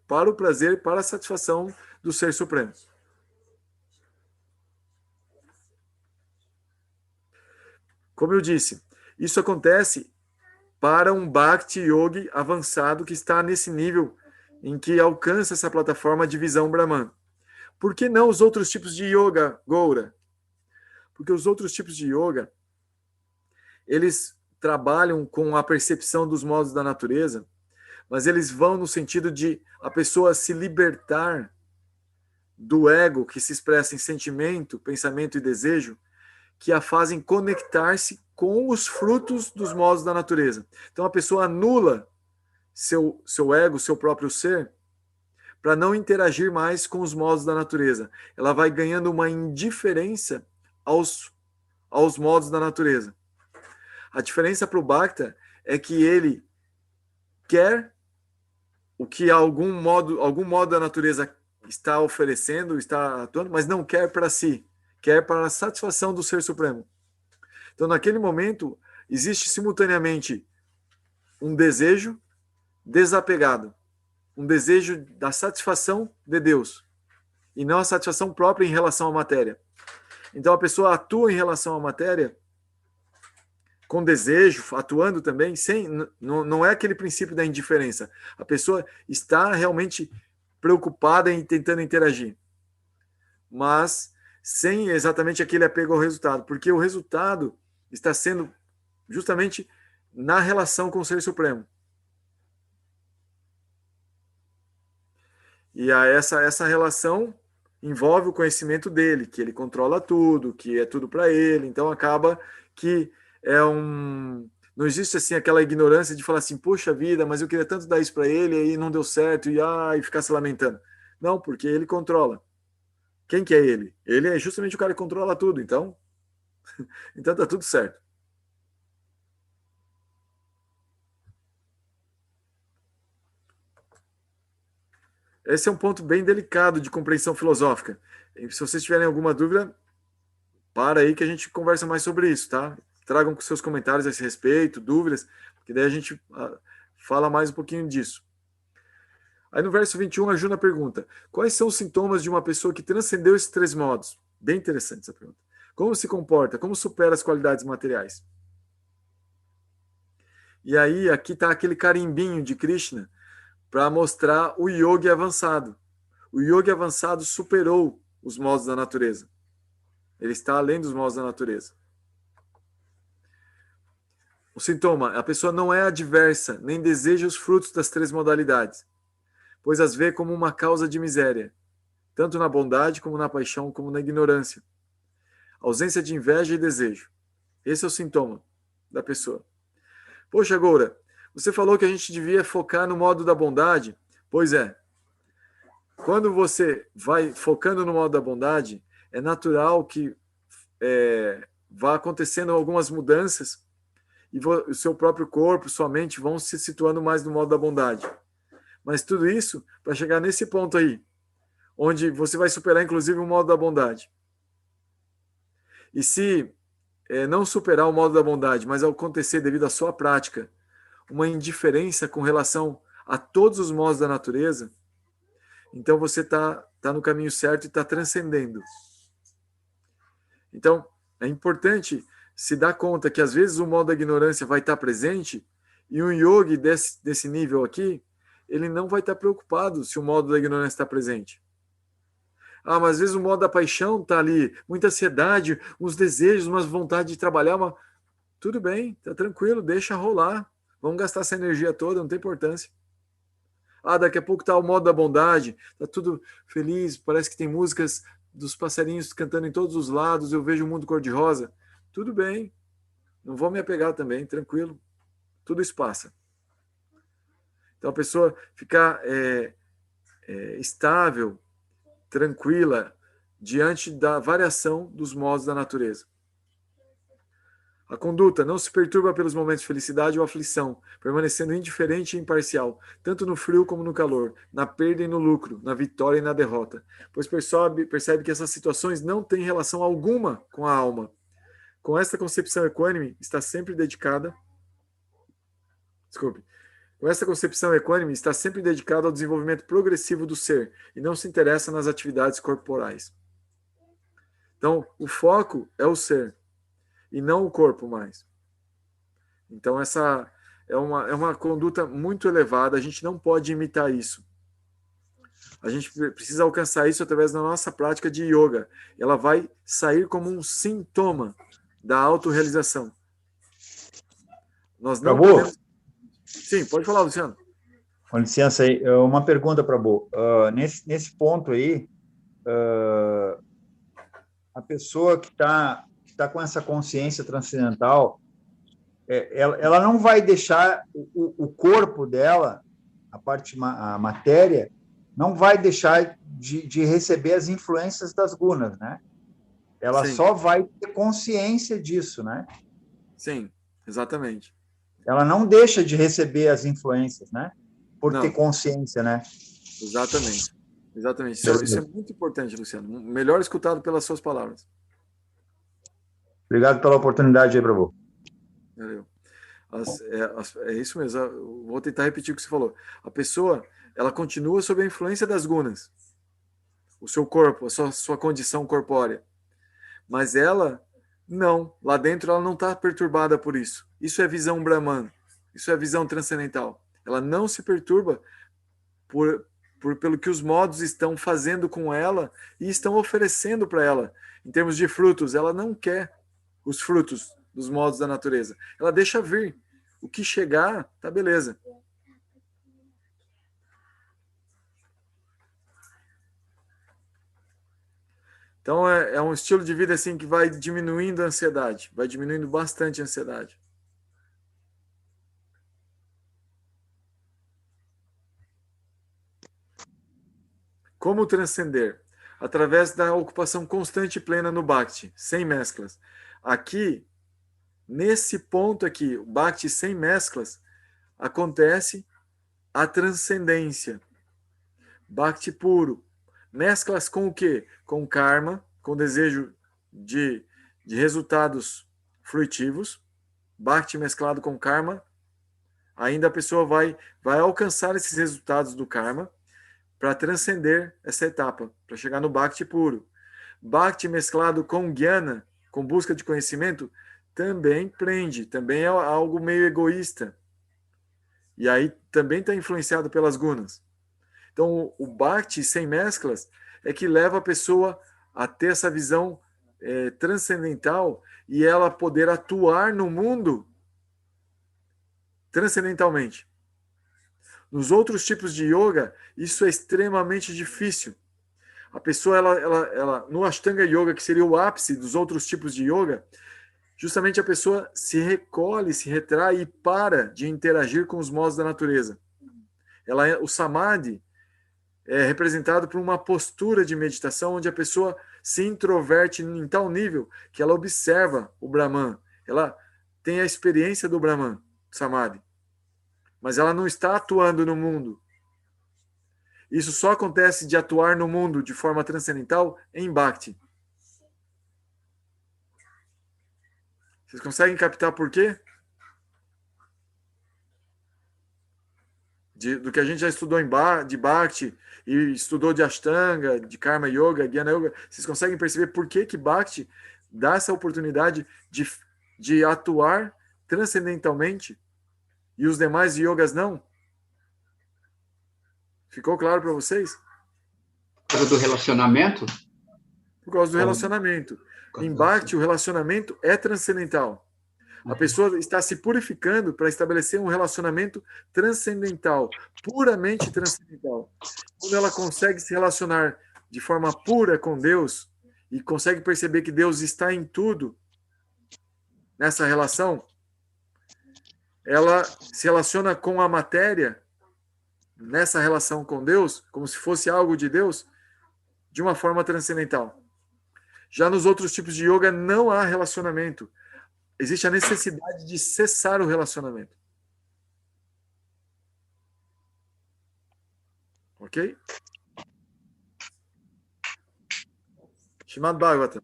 para o prazer, para a satisfação do Ser Supremo. Como eu disse, isso acontece para um Bhakti Yogi avançado que está nesse nível em que alcança essa plataforma de visão Brahman. Por que não os outros tipos de yoga, Goura? Porque os outros tipos de yoga, eles trabalham com a percepção dos modos da natureza, mas eles vão no sentido de a pessoa se libertar do ego que se expressa em sentimento, pensamento e desejo, que a fazem conectar-se com os frutos dos modos da natureza. Então a pessoa anula seu ego, seu próprio ser, para não interagir mais com os modos da natureza. Ela vai ganhando uma indiferença aos modos da natureza. A diferença para o Bhakta é que ele quer o que algum modo da natureza está oferecendo, está atuando, mas não quer para si, quer para a satisfação do Ser Supremo. Então, naquele momento, existe simultaneamente um desejo desapegado, um desejo da satisfação de Deus, e não a satisfação própria em relação à matéria. Então, a pessoa atua em relação à matéria com desejo, atuando também, não é aquele princípio da indiferença. A pessoa está realmente preocupada em tentando interagir, mas sem exatamente aquele apego ao resultado, porque o resultado está sendo justamente na relação com o Ser Supremo. E essa relação envolve o conhecimento dele, que ele controla tudo, que é tudo para ele, então acaba que não existe assim aquela ignorância de falar assim, poxa vida, mas eu queria tanto dar isso para ele, aí não deu certo, e ficar se lamentando. Não, porque ele controla. Quem que é ele? Ele é justamente o cara que controla tudo, então tá tudo certo. Esse é um ponto bem delicado de compreensão filosófica. E se vocês tiverem alguma dúvida, para aí que a gente conversa mais sobre isso, tá? Tragam seus comentários a esse respeito, dúvidas, que daí a gente fala mais um pouquinho disso. Aí no verso 21, a Juna pergunta, quais são os sintomas de uma pessoa que transcendeu esses 3 modos? Bem interessante essa pergunta. Como se comporta? Como supera as qualidades materiais? E aí, aqui está aquele carimbinho de Krishna para mostrar o yogi avançado. O yogi avançado superou os modos da natureza. Ele está além dos modos da natureza. O sintoma, a pessoa não é adversa, nem deseja os frutos das 3 modalidades, pois as vê como uma causa de miséria, tanto na bondade, como na paixão, como na ignorância. Ausência de inveja e desejo. Esse é o sintoma da pessoa. Poxa, Goura, você falou que a gente devia focar no modo da bondade. Pois é. Quando você vai focando no modo da bondade, é natural que vá acontecendo algumas mudanças e o seu próprio corpo, sua mente vão se situando mais no modo da bondade. Mas tudo isso para chegar nesse ponto aí, onde você vai superar, inclusive, o modo da bondade. E se não superar o modo da bondade, mas acontecer devido à sua prática, uma indiferença com relação a todos os modos da natureza, então você está no caminho certo e está transcendendo. Então, é importante se dar conta que às vezes o modo da ignorância vai estar presente e um yogi desse nível aqui, ele não vai estar preocupado se o modo da ignorância está presente. Ah, mas às vezes o modo da paixão está ali, muita ansiedade, uns desejos, umas vontades de trabalhar, tudo bem, tá tranquilo, deixa rolar. Vamos gastar essa energia toda, não tem importância. Ah, daqui a pouco tá o modo da bondade, tá tudo feliz, parece que tem músicas dos passarinhos cantando em todos os lados, eu vejo o mundo cor-de-rosa. Tudo bem, não vou me apegar também, tranquilo. Tudo isso passa. Então a pessoa ficar estável, tranquila, diante da variação dos modos da natureza. A conduta não se perturba pelos momentos de felicidade ou aflição, permanecendo indiferente e imparcial, tanto no frio como no calor, na perda e no lucro, na vitória e na derrota, pois percebe que essas situações não têm relação alguma com a alma. Com esta concepção equânime, está sempre dedicada ao desenvolvimento progressivo do ser e não se interessa nas atividades corporais. Então, o foco é o ser e não o corpo mais. Então, essa é uma conduta muito elevada, a gente não pode imitar isso. A gente precisa alcançar isso através da nossa prática de yoga. Ela vai sair como um sintoma da autorrealização. Nós não podemos... Sim, pode falar, Luciano. Com licença aí, uma pergunta para a Bo. Nesse ponto aí, a pessoa que está com essa consciência transcendental, ela não vai deixar o corpo dela, a matéria, não vai deixar de receber as influências das gunas, né? Ela Sim. só vai ter consciência disso, né? Sim, exatamente. Ela não deixa de receber as influências, né? Por Não. ter consciência, né? Exatamente. Isso é muito importante, Luciano. Melhor escutado pelas suas palavras. Obrigado pela oportunidade aí, Prabhu. Valeu. É isso mesmo. Eu vou tentar repetir o que você falou. A pessoa, ela continua sob a influência das gunas. O seu corpo, a sua condição corpórea. Mas ela, não. Lá dentro ela não está perturbada por isso. Isso é visão Brahman. Isso é visão transcendental. Ela não se perturba pelo que os modos estão fazendo com ela e estão oferecendo para ela. Em termos de frutos, ela não quer os frutos dos modos da natureza. Ela deixa vir. O que chegar, tá beleza. Então é um estilo de vida assim que vai diminuindo a ansiedade, vai diminuindo bastante a ansiedade. Como transcender? Através da ocupação constante e plena no Bhakti, sem mesclas. Aqui, nesse ponto aqui, o Bhakti sem mesclas, acontece a transcendência. Bhakti puro. Mesclas com o quê? Com karma, com desejo de resultados fruitivos. Bhakti mesclado com karma. Ainda a pessoa vai alcançar esses resultados do karma para transcender essa etapa, para chegar no Bhakti puro. Bhakti mesclado com Jnana, com busca de conhecimento, também prende, também é algo meio egoísta. E aí também está influenciado pelas gunas. Então, o Bhakti sem mesclas é que leva a pessoa a ter essa visão transcendental e ela poder atuar no mundo transcendentalmente. Nos outros tipos de yoga, isso é extremamente difícil. A pessoa, ela no Ashtanga Yoga, que seria o ápice dos outros tipos de yoga, justamente a pessoa se recolhe, se retrai e para de interagir com os modos da natureza. O Samadhi é representado por uma postura de meditação onde a pessoa se introverte em tal nível que ela observa o Brahman. Ela tem a experiência do Brahman, Samadhi. Mas ela não está atuando no mundo. Isso só acontece de atuar no mundo de forma transcendental em Bhakti. Vocês conseguem captar por quê? Do que a gente já estudou de Bhakti e estudou de Ashtanga, de Karma Yoga, Jnana Yoga, vocês conseguem perceber por que Bhakti dá essa oportunidade de atuar transcendentalmente e os demais yogas não? Ficou claro para vocês? Por causa do relacionamento? Por causa do relacionamento. Em Bhakti, o relacionamento é transcendental. A pessoa está se purificando para estabelecer um relacionamento transcendental, puramente transcendental. Quando ela consegue se relacionar de forma pura com Deus e consegue perceber que Deus está em tudo nessa relação, ela se relaciona com a matéria nessa relação com Deus, como se fosse algo de Deus, de uma forma transcendental. Já nos outros tipos de yoga não há relacionamento. Existe a necessidade de cessar o relacionamento. Ok? Srimad Bhagavatam.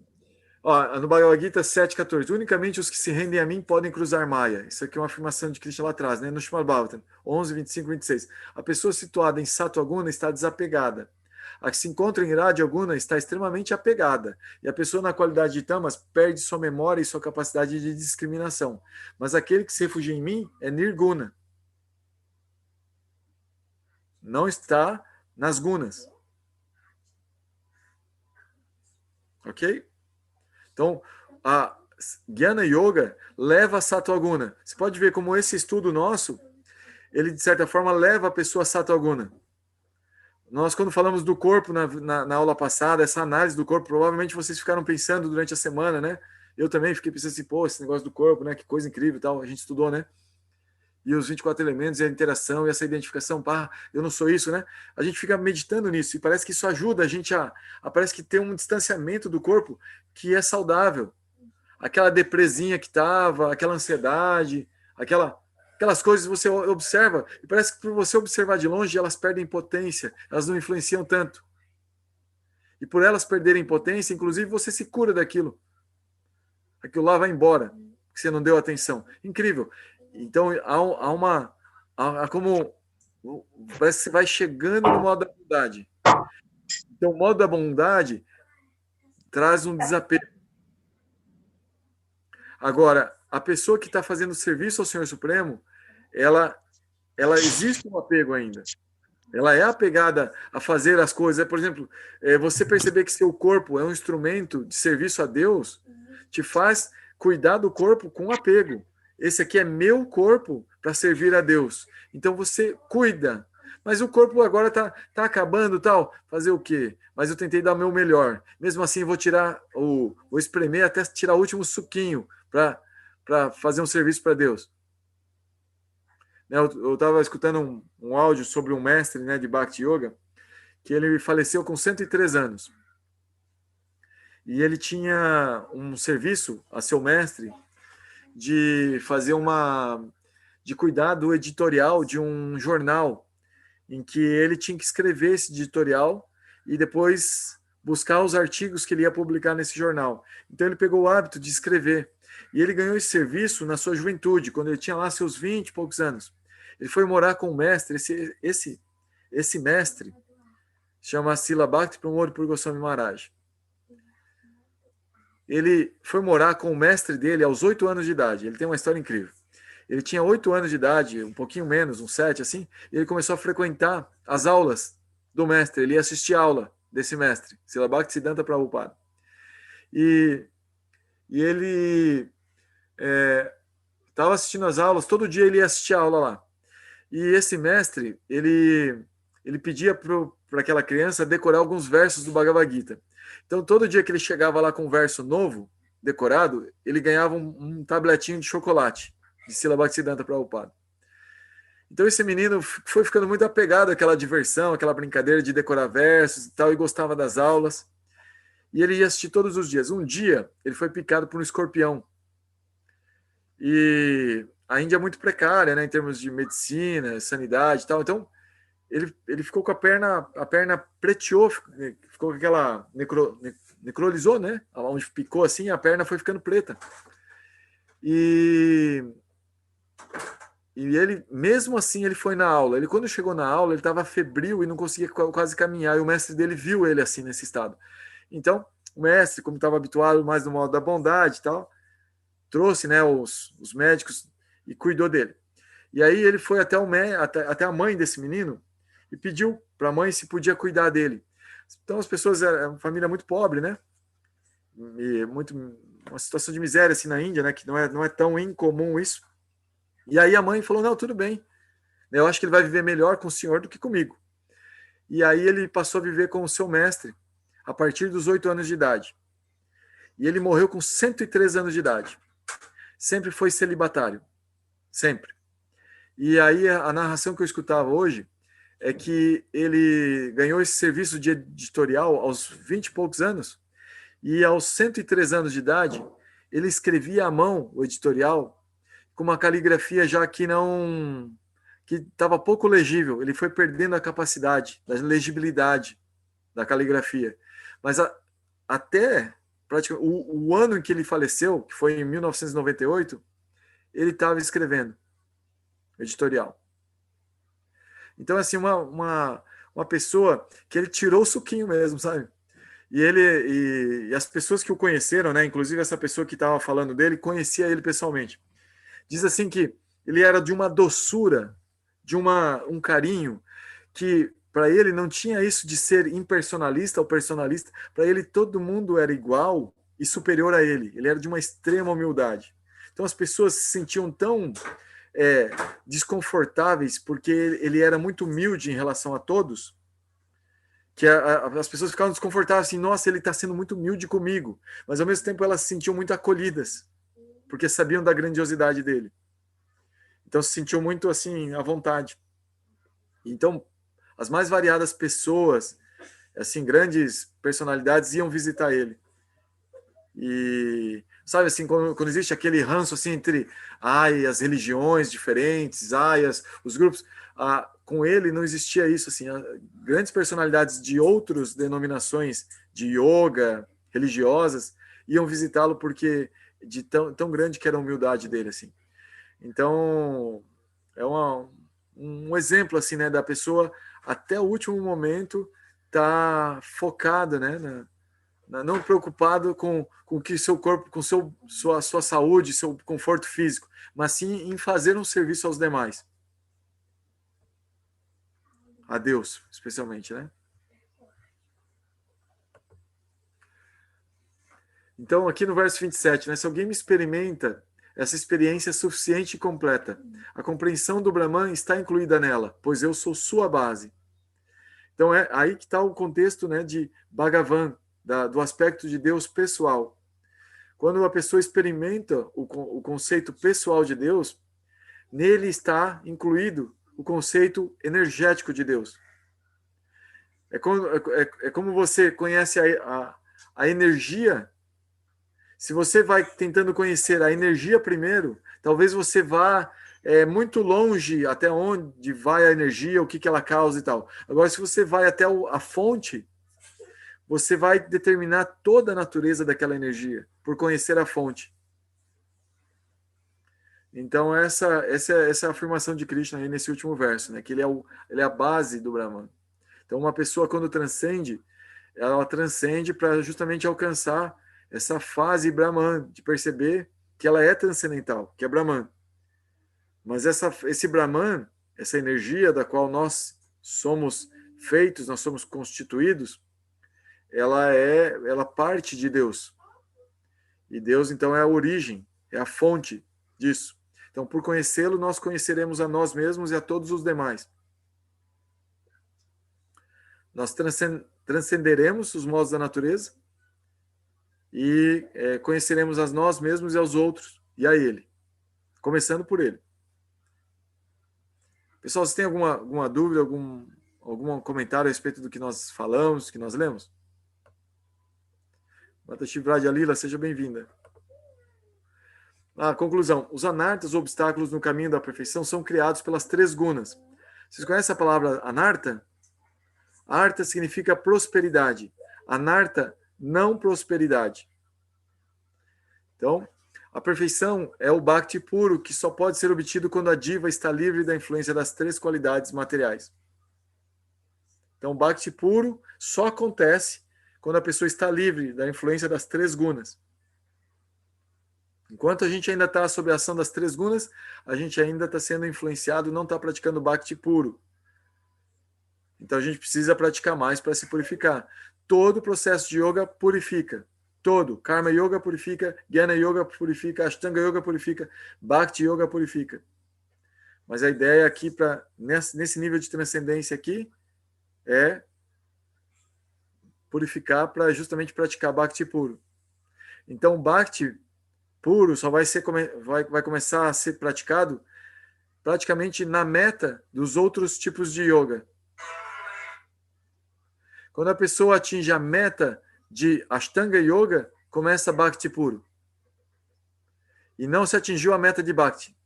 No Bhagavad Gita 7.14. Unicamente os que se rendem a mim podem cruzar Maya. Isso aqui é uma afirmação de Krishna lá atrás, né? No Srimad Bhagavatam 11.25.26. A pessoa situada em Sattva Guna está desapegada. A que se encontra em Raja Guna está extremamente apegada. E a pessoa na qualidade de tamas perde sua memória e sua capacidade de discriminação. Mas aquele que se refugia em mim é Nirguna. Não está nas gunas. Ok? Então, a Jnana Yoga leva a Sattva Guna. Você pode ver como esse estudo nosso, ele de certa forma leva a pessoa a Sattva Guna. Nós, quando falamos do corpo na aula passada, essa análise do corpo, provavelmente vocês ficaram pensando durante a semana, né? Eu também fiquei pensando assim, pô, esse negócio do corpo, né? Que coisa incrível e tal. A gente estudou, né? E os 24 elementos, e a interação, e essa identificação, pá, eu não sou isso, né? A gente fica meditando nisso, e parece que isso ajuda a gente parece que ter um distanciamento do corpo que é saudável. Aquela depresinha que tava, aquela ansiedade, aquelas coisas você observa, e parece que por você observar de longe, elas perdem potência, elas não influenciam tanto. E por elas perderem potência, inclusive, você se cura daquilo. Aquilo lá vai embora, que você não deu atenção. Incrível. Então, como parece que você vai chegando no modo da bondade. Então, o modo da bondade traz um desapego. Agora, a pessoa que está fazendo serviço ao Senhor Supremo, ela existe um apego ainda. Ela é apegada a fazer as coisas. Por exemplo, você perceber que seu corpo é um instrumento de serviço a Deus, te faz cuidar do corpo com apego. Esse aqui é meu corpo para servir a Deus. Então você cuida. Mas o corpo agora tá acabando, tal. Fazer o quê? Mas eu tentei dar o meu melhor. Mesmo assim, vou espremer até tirar o último suquinho para fazer um serviço para Deus. Eu estava escutando um áudio sobre um mestre, né, de Bhakti Yoga, que ele faleceu com 103 anos. E ele tinha um serviço a seu mestre de fazer de cuidar do editorial de um jornal, em que ele tinha que escrever esse editorial e depois buscar os artigos que ele ia publicar nesse jornal. Então ele pegou o hábito de escrever. E ele ganhou esse serviço na sua juventude, quando ele tinha lá seus 20 e poucos anos. Ele foi morar com o mestre, esse mestre chama Srila Bhakti Pramod Puri Goswami Maharaj. Ele foi morar com o mestre dele aos 8 anos de idade. Ele tem uma história incrível. Ele tinha 8 anos de idade, um pouquinho menos, uns 7, assim, e ele começou a frequentar as aulas do mestre. Ele ia assistir a aula desse mestre, Srila Bhaktisiddhanta Prabhupada. E ele estava assistindo as aulas, todo dia ele ia assistir a aula lá. E esse mestre, ele pedia para aquela criança decorar alguns versos do Bhagavad Gita. Então, todo dia que ele chegava lá com um verso novo, decorado, ele ganhava um tabletinho de chocolate, de Srila Bhaktisiddhanta Prabhupada. Então, esse menino foi ficando muito apegado àquela diversão, àquela brincadeira de decorar versos e tal, e gostava das aulas. E ele ia assistir todos os dias. Um dia, ele foi picado por um escorpião. E a Índia é muito precária, né, em termos de medicina, sanidade e tal. Então, ele ficou com a perna preteou, ficou com aquela necrolizou, né? Onde picou assim, a perna foi ficando preta. E ele, mesmo assim, ele foi na aula. Ele, quando chegou na aula, ele estava febril e não conseguia quase caminhar. E o mestre dele viu ele assim, nesse estado. Então, o mestre, como estava habituado mais no modo da bondade e tal, trouxe, né, os médicos e cuidou dele. E aí ele foi até a mãe desse menino e pediu para a mãe se podia cuidar dele. Então, as pessoas, é uma família muito pobre, né? E uma situação de miséria assim na Índia, né? Que não é tão incomum isso. E aí a mãe falou, não, tudo bem. Eu acho que ele vai viver melhor com o senhor do que comigo. E aí ele passou a viver com o seu mestre a partir dos 8 anos de idade. E ele morreu com 103 anos de idade. Sempre foi celibatário. Sempre. E aí a narração que eu escutava hoje é que ele ganhou esse serviço de editorial aos 20 e poucos anos, e aos 103 anos de idade, ele escrevia à mão o editorial com uma caligrafia já que estava pouco legível. Ele foi perdendo a capacidade, da legibilidade da caligrafia. Mas até praticamente o ano em que ele faleceu, que foi em 1998, ele estava escrevendo editorial. Então, assim, uma pessoa que ele tirou o suquinho mesmo, sabe? E as pessoas que o conheceram, né? Inclusive essa pessoa que estava falando dele, conhecia ele pessoalmente. Diz assim que ele era de uma doçura, de um carinho, que para ele não tinha isso de ser impersonalista ou personalista. Para ele todo mundo era igual e superior a ele. Ele era de uma extrema humildade. Então as pessoas se sentiam tão desconfortáveis porque ele era muito humilde em relação a todos, que as pessoas ficavam desconfortáveis assim, nossa, ele está sendo muito humilde comigo, mas ao mesmo tempo elas se sentiam muito acolhidas, porque sabiam da grandiosidade dele. Então se sentiam muito assim, à vontade. Então, as mais variadas pessoas, assim, grandes personalidades iam visitar ele. E sabe assim, quando existe aquele ranço assim entre as religiões diferentes, os grupos, com ele não existia isso assim. Grandes personalidades de outras denominações de yoga, religiosas, iam visitá-lo porque de tão grande que era a humildade dele assim. Então, é um exemplo assim, né, da pessoa até o último momento tá focada, né, não preocupado com que seu corpo, com sua saúde, seu conforto físico, mas sim em fazer um serviço aos demais. A Deus, especialmente, né? Então, aqui no verso 27, né, se alguém me experimenta, essa experiência é suficiente e completa. A compreensão do Brahman está incluída nela, pois eu sou sua base. Então, é aí que está o contexto, né, de Bhagavan, do aspecto de Deus pessoal. Quando a pessoa experimenta o conceito pessoal de Deus, nele está incluído o conceito energético de Deus. É como você conhece a energia. Se você vai tentando conhecer a energia primeiro, talvez você vá muito longe até onde vai a energia, o que ela causa e tal. Agora, se você vai até a fonte, você vai determinar toda a natureza daquela energia, por conhecer a fonte. Então, essa é a afirmação de Krishna aí nesse último verso, né? Que ele é a base do Brahman. Então, uma pessoa, quando transcende, ela transcende para justamente alcançar essa fase Brahman, de perceber que ela é transcendental, que é Brahman. Mas esse Brahman, essa energia da qual nós somos feitos, nós somos constituídos, ela parte de Deus. E Deus, então, é a origem, é a fonte disso. Então, por conhecê-lo, nós conheceremos a nós mesmos e a todos os demais. Nós transcenderemos os modos da natureza e conheceremos a nós mesmos e aos outros, e a Ele. Começando por Ele. Pessoal, vocês têm alguma dúvida, algum comentário a respeito do que nós falamos, que nós lemos? Matashi Vrajalila, seja bem-vinda. Conclusão. Os anartas, obstáculos no caminho da perfeição, são criados pelas 3 gunas. Vocês conhecem a palavra anarta? Arta significa prosperidade. Anarta, não prosperidade. Então, a perfeição é o bhakti puro, que só pode ser obtido quando a diva está livre da influência das 3 qualidades materiais. Então, o bhakti puro só acontece quando a pessoa está livre da influência das 3 gunas. Enquanto a gente ainda está sob a ação das 3 gunas, a gente ainda está sendo influenciado, não está praticando bhakti puro. Então a gente precisa praticar mais para se purificar. Todo processo de yoga purifica. Todo. Karma Yoga purifica, Jnana Yoga purifica, Ashtanga Yoga purifica, Bhakti Yoga purifica. Mas a ideia aqui, nesse nível de transcendência aqui, é purificar para justamente praticar Bhakti puro. Então o Bhakti puro só vai começar a ser praticado praticamente na meta dos outros tipos de yoga. Quando a pessoa atinge a meta de Ashtanga Yoga, começa Bhakti puro. E não se atingiu a meta de Bhakti.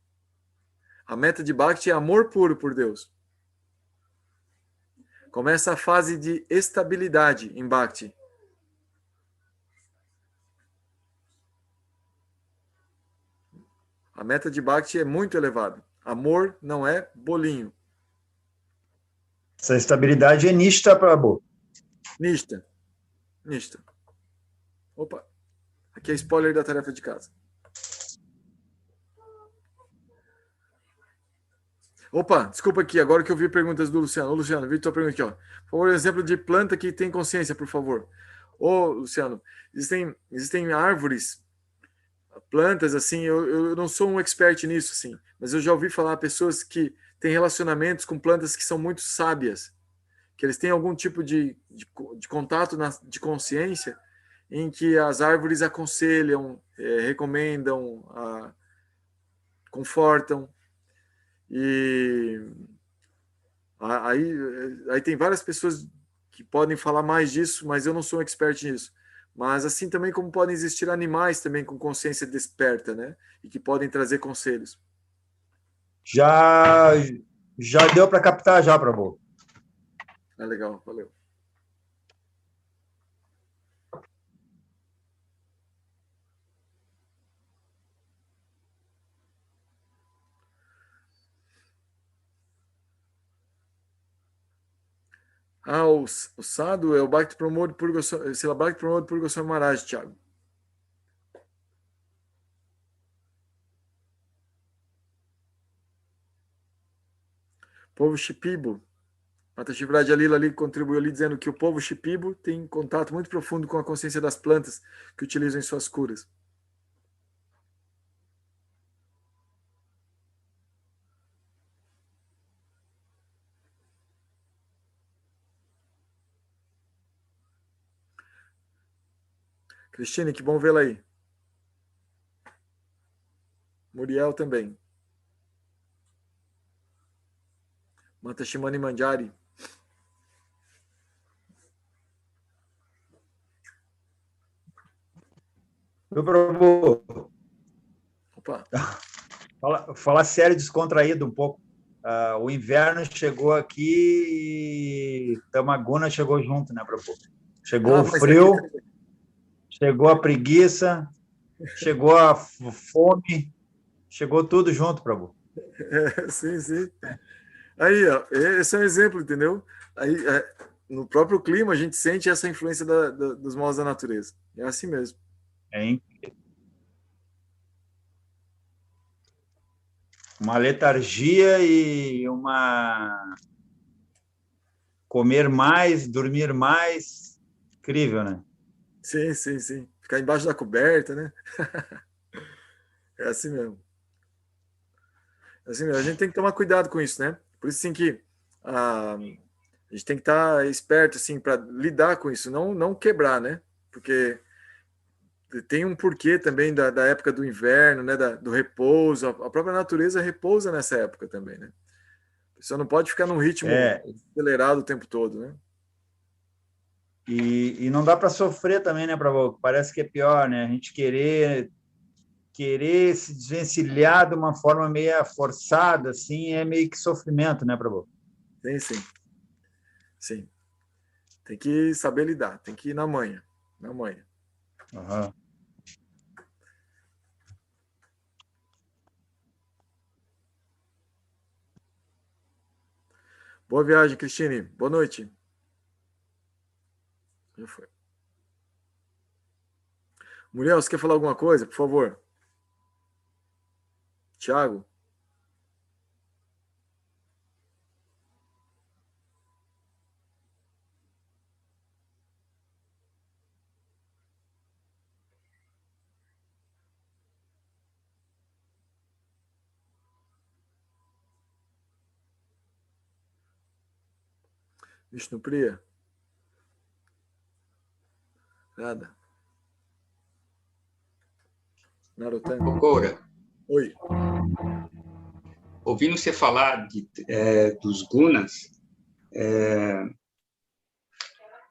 A meta de Bhakti é amor puro por Deus. Começa a fase de estabilidade em Bhakti. A meta de Bhakti é muito elevada. Amor não é bolinho. Essa estabilidade é Nishta, Prabhu. Nishta. Opa. Aqui é spoiler da tarefa de casa. Opa, desculpa aqui, agora que eu vi perguntas do Luciano. Ô, Luciano, vi tua pergunta aqui, ó. Por favor, exemplo de planta que tem consciência, por favor. Ô, Luciano, existem árvores, plantas, assim, eu não sou um expert nisso, assim, mas eu já ouvi falar pessoas que têm relacionamentos com plantas que são muito sábias, que eles têm algum tipo de contato de consciência em que as árvores aconselham, recomendam, confortam. E aí tem várias pessoas que podem falar mais disso, mas eu não sou um expert nisso. Mas assim também como podem existir animais também com consciência desperta, né? E que podem trazer conselhos. Já deu para captar já, Prabhu. Legal, valeu. O Sadhu é o Bhakti Pramod Puri Goswami Maharaj, Thiago. Povo Shipibo. Mata Shivraj Alila ali contribuiu ali dizendo que o povo Shipibo tem contato muito profundo com a consciência das plantas que utilizam em suas curas. Cristine, que bom vê-la aí. Muriel também. Mata Shimani Manjari. Meu Prabhu. Opa. Falar sério, descontraído um pouco. O inverno chegou aqui e Tamaguna chegou junto, né, Prabhu? Chegou o frio, chegou a preguiça, chegou a fome, chegou tudo junto, Prabhu. Sim. Aí, ó, esse é um exemplo, entendeu? Aí, no próprio clima, a gente sente essa influência dos modos da natureza. É assim mesmo. Uma letargia e uma comer mais, dormir mais, incrível, né? Sim. Ficar embaixo da coberta, né? É assim mesmo. A gente tem que tomar cuidado com isso, né? Por isso, assim, que a gente tem que estar esperto, assim, para lidar com isso, não quebrar, né? Porque tem um porquê também da época do inverno, né? Do repouso. A própria natureza repousa nessa época também, né? A pessoa não pode ficar num ritmo acelerado o tempo todo, né? E não dá para sofrer também, né, Prabhu? Parece que é pior, né? A gente querer se desvencilhar de uma forma meio forçada, assim, é meio que sofrimento, né, Prabhu? Tem sim. Sim. Tem que saber lidar, tem que ir na manha. Na manha. Uhum. Boa viagem, Cristine. Boa noite. Já foi. Muriel, você quer falar alguma coisa, por favor? Tiago? Vishnupriya? Nada. Narotanga? Cora, Oi. ouvindo você falar dos gunas,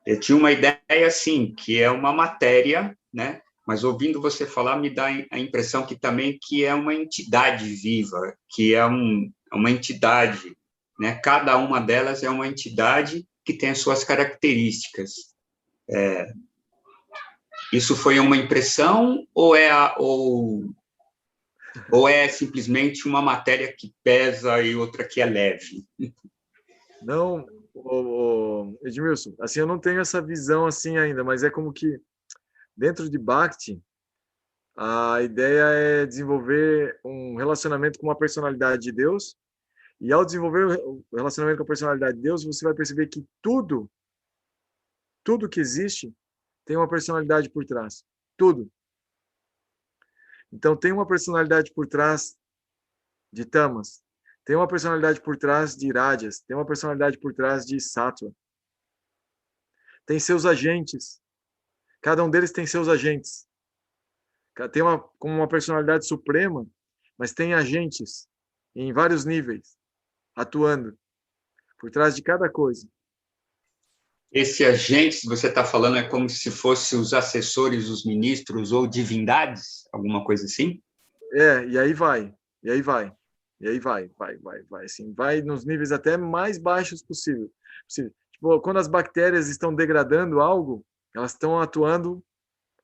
eu tinha uma ideia assim, que é uma matéria, né? Mas ouvindo você falar me dá a impressão que também que é uma entidade viva, que é uma entidade, né? Cada uma delas é uma entidade que tem as suas características. Isso foi uma impressão ou é simplesmente uma matéria que pesa e outra que é leve? Não, Edmilson, assim, eu não tenho essa visão assim ainda, mas é como que dentro de Bhakti, a ideia é desenvolver um relacionamento com uma personalidade de Deus, e ao desenvolver o relacionamento com a personalidade de Deus, você vai perceber que tudo que existe tem uma personalidade por trás. Tudo. Então, tem uma personalidade por trás de Tamas, tem uma personalidade por trás de Rajas, tem uma personalidade por trás de Sattva. Tem seus agentes. Cada um deles tem seus agentes. Tem como uma personalidade suprema, mas tem agentes em vários níveis, atuando por trás de cada coisa. Esse agente que você está falando é como se fossem os assessores, os ministros ou divindades? Alguma coisa assim? E aí vai, vai, assim, vai nos níveis até mais baixos possível. Tipo, quando as bactérias estão degradando algo, elas estão atuando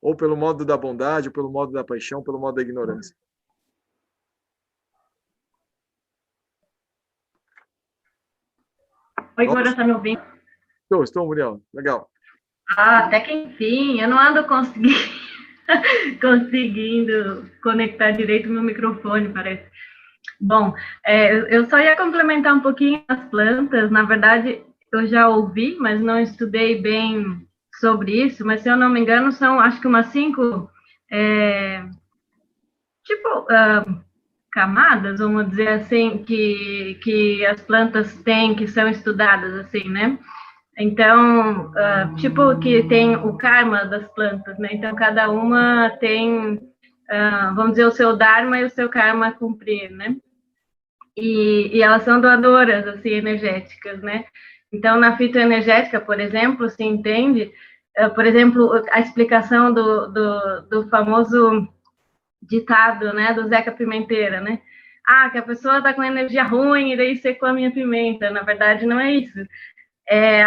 ou pelo modo da bondade, ou pelo modo da paixão, pelo modo da ignorância. Oi, Gora, tá me ouvindo? Estou, Muriel. Legal. Até que enfim, eu não ando conseguindo conectar direito meu microfone, parece. Bom, eu só ia complementar um pouquinho as plantas. Na verdade, eu já ouvi, mas não estudei bem sobre isso. Mas, se eu não me engano, são, acho que umas 5, camadas, vamos dizer assim, que as plantas têm, que são estudadas, assim, né? Então, que tem o karma das plantas, né? Então, cada uma tem, vamos dizer, o seu dharma e o seu karma a cumprir, né? E elas são doadoras, assim, energéticas, né? Então, na fitoenergética, por exemplo, se entende, por exemplo, a explicação do famoso ditado, né, do Zeca Pimenteira, né? Que a pessoa tá com energia ruim e daí secou a minha pimenta. Na verdade, não é isso.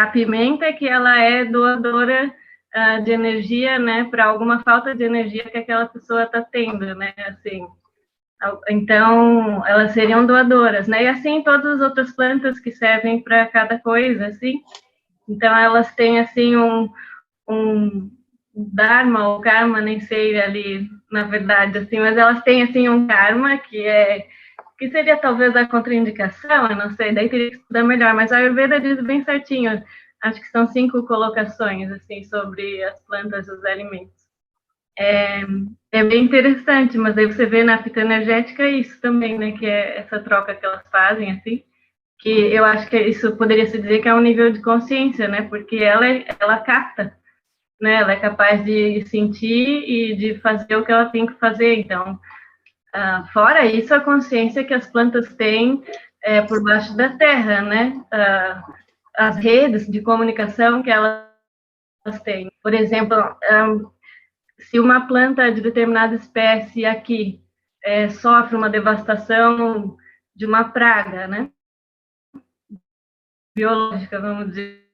A pimenta que ela é doadora de energia, né, para alguma falta de energia que aquela pessoa está tendo, né, assim. Então, elas seriam doadoras, né, e assim todas as outras plantas que servem para cada coisa, assim. Então, elas têm, assim, um dharma ou karma, nem sei ali, na verdade, assim, mas elas têm, assim, um karma que seria talvez a contraindicação, eu não sei, daí teria que estudar melhor, mas a Ayurveda diz bem certinho, acho que são 5 colocações, assim, sobre as plantas e os alimentos. É bem interessante, mas aí você vê na fitoenergética isso também, né, que é essa troca que elas fazem, assim, que eu acho que isso poderia se dizer que é um nível de consciência, né, porque ela capta, né, ela é capaz de sentir e de fazer o que ela tem que fazer, então, fora isso, a consciência que as plantas têm por baixo da terra, né? As redes de comunicação que elas têm. Por exemplo, se uma planta de determinada espécie aqui sofre uma devastação de uma praga, né? biológica, vamos dizer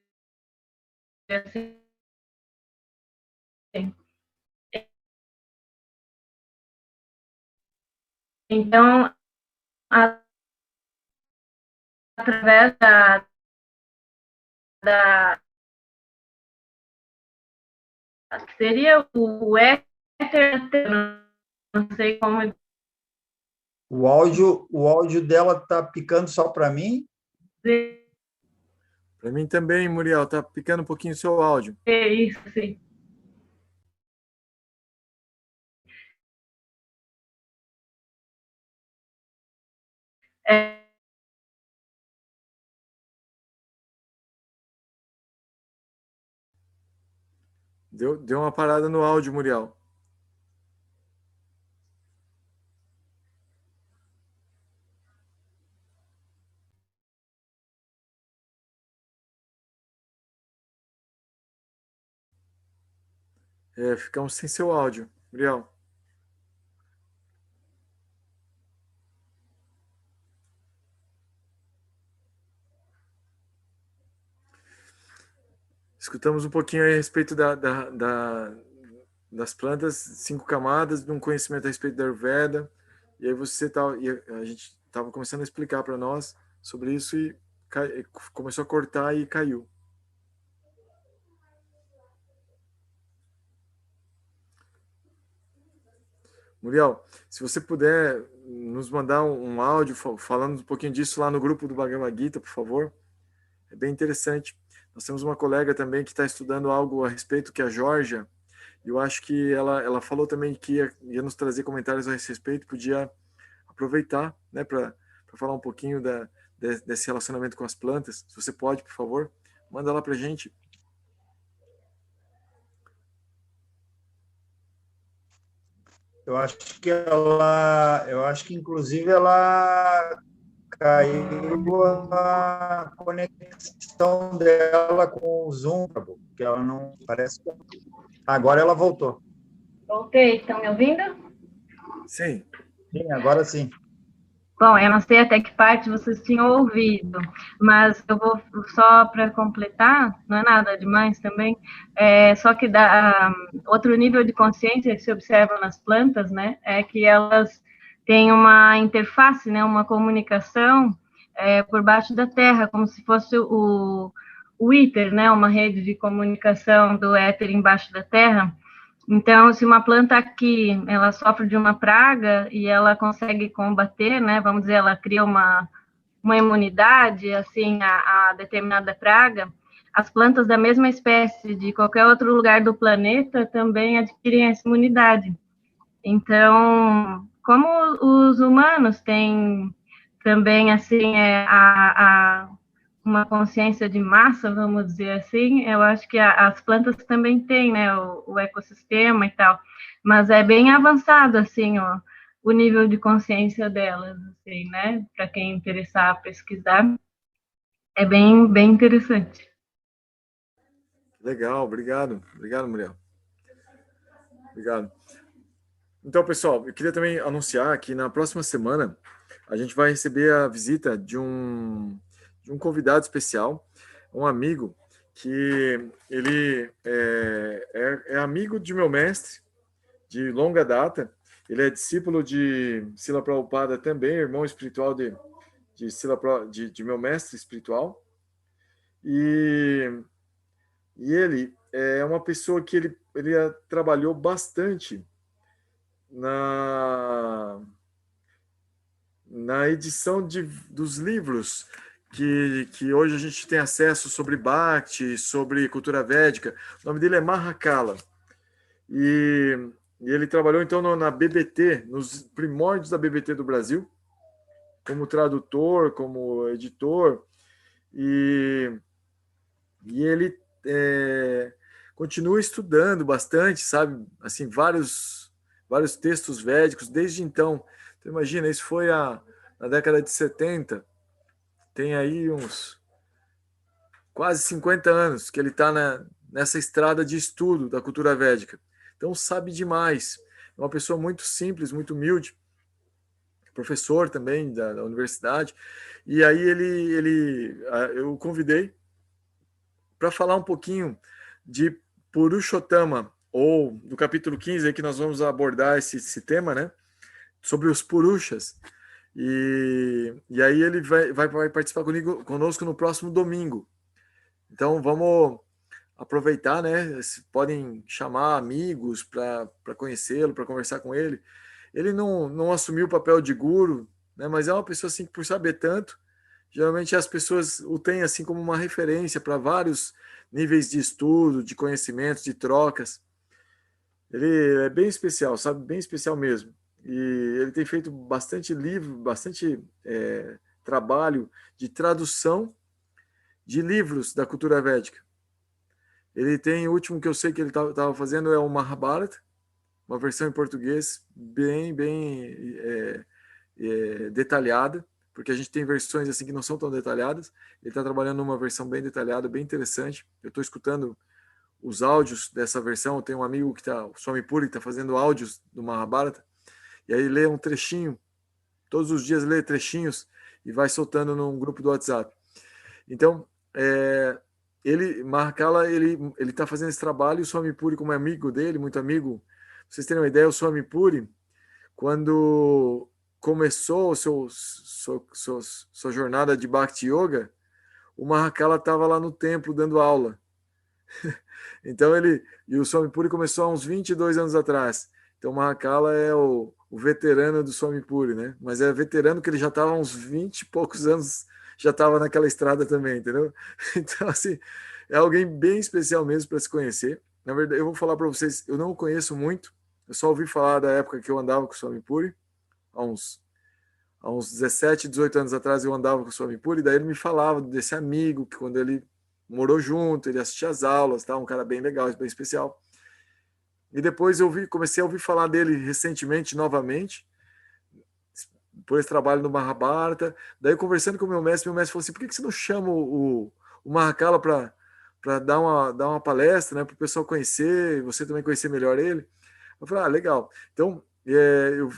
assim. Então, através da que seria o éter, não sei como. O áudio dela está picando só para mim? Para mim também, Muriel, tá picando um pouquinho o seu áudio. É isso, sim. É, Deu uma parada no áudio, Muriel. Ficamos sem seu áudio, Muriel. Escutamos um pouquinho aí a respeito das plantas, 5 camadas, de um conhecimento a respeito da Ayurveda. E aí a gente estava começando a explicar para nós sobre isso e começou a cortar e caiu. Muriel, se você puder nos mandar um áudio falando um pouquinho disso lá no grupo do Bhagavad Gita, por favor. É bem interessante. Nós temos uma colega também que está estudando algo a respeito, que é a Georgia, e eu acho que ela falou também que ia nos trazer comentários a esse respeito, podia aproveitar, né, para falar um pouquinho desse relacionamento com as plantas. Se você pode, por favor, manda lá para a gente. Eu acho que inclusive ela caiu a conexão dela com o Zoom, porque ela não parece. Agora ela voltou. voltei, estão me ouvindo? Sim. Sim, agora sim. Bom, eu não sei até que parte vocês tinham ouvido, mas eu vou só para completar, não é nada demais também, só que outro nível de consciência que se observa nas plantas, né, é que elas têm uma interface, né, uma comunicação por baixo da terra, como se fosse o éter, né, uma rede de comunicação do éter embaixo da terra. Então, se uma planta aqui, ela sofre de uma praga e ela consegue combater, né, vamos dizer, ela cria uma imunidade, assim, a determinada praga, as plantas da mesma espécie de qualquer outro lugar do planeta também adquirem essa imunidade. Então, como os humanos têm também, assim, uma consciência de massa, vamos dizer assim, eu acho que as plantas também têm, né, o ecossistema e tal, mas é bem avançado, assim, o nível de consciência delas, assim, né, para quem interessar pesquisar, é bem interessante. Legal, obrigado. Obrigado, Muriel. Obrigado. Então, pessoal, eu queria também anunciar que na próxima semana a gente vai receber a visita de um convidado especial, um amigo que ele é amigo de meu mestre de longa data. Ele é discípulo de Srila Prabhupada também, irmão espiritual de meu mestre espiritual. E ele é uma pessoa que ele trabalhou bastante na edição dos livros que hoje a gente tem acesso sobre Bhakti, sobre cultura védica. O nome dele é Mahakala. E ele trabalhou, então, na BBT, nos primórdios da BBT do Brasil, como tradutor, como editor. E ele continua estudando bastante, sabe? Assim, vários textos védicos desde então. Então, imagina, isso foi na década de 70, tem aí uns quase 50 anos que ele está nessa estrada de estudo da cultura védica. Então, sabe demais. É uma pessoa muito simples, muito humilde. professor também da universidade, e aí eu o convidei para falar um pouquinho de Purushottama, ou do capítulo 15, aí que nós vamos abordar esse tema, né? Sobre os Purushas. E aí ele vai participar conosco no próximo domingo. Então vamos aproveitar, né? Podem chamar amigos para conhecê-lo, para conversar com ele. Ele não assumiu o papel de guru, né? Mas é uma pessoa assim que, por saber tanto, geralmente as pessoas o têm assim como uma referência para vários níveis de estudo, de conhecimentos, de trocas. Ele é bem especial, sabe? Bem especial mesmo. E ele tem feito bastante livro, bastante trabalho de tradução de livros da cultura védica. Ele tem, o último que eu sei que ele estava fazendo é o Mahabharata, uma versão em português bem detalhada, porque a gente tem versões assim que não são tão detalhadas. Ele está trabalhando numa versão bem detalhada, bem interessante. Eu estou escutando os áudios dessa versão. Eu tenho um amigo que o Swami Puri, que está fazendo áudios do Mahabharata, e aí lê um trechinho, todos os dias lê trechinhos e vai soltando num grupo do WhatsApp. Então, Mahakala, ele está fazendo esse trabalho, e o Swami Puri, como é amigo dele, muito amigo, pra vocês terem uma ideia, o Swami Puri, quando começou sua jornada de Bhakti Yoga, o Mahakala estava lá no templo dando aula. Então o Swami Puri começou há uns 22 anos atrás. Então o Mahakala é o veterano do Swami Puri, né? Mas é veterano que ele já estava há uns 20 e poucos anos, já estava naquela estrada também, entendeu? Então, assim, é alguém bem especial mesmo para se conhecer. Na verdade, eu vou falar para vocês, eu não o conheço muito, eu só ouvi falar da época que eu andava com o Swami Puri, há uns 17, 18 anos atrás eu andava com o Swami Puri, daí ele me falava desse amigo, que quando ele morou junto, ele assistia às aulas, tá? Um cara bem legal, bem especial. E depois comecei a ouvir falar dele recentemente, novamente, por esse trabalho no Mahabharata. Daí, conversando com o meu mestre falou assim, por que você não chama o Mahakala para dar uma palestra, né, para o pessoal conhecer, você também conhecer melhor ele? Eu falei, legal. Então, eu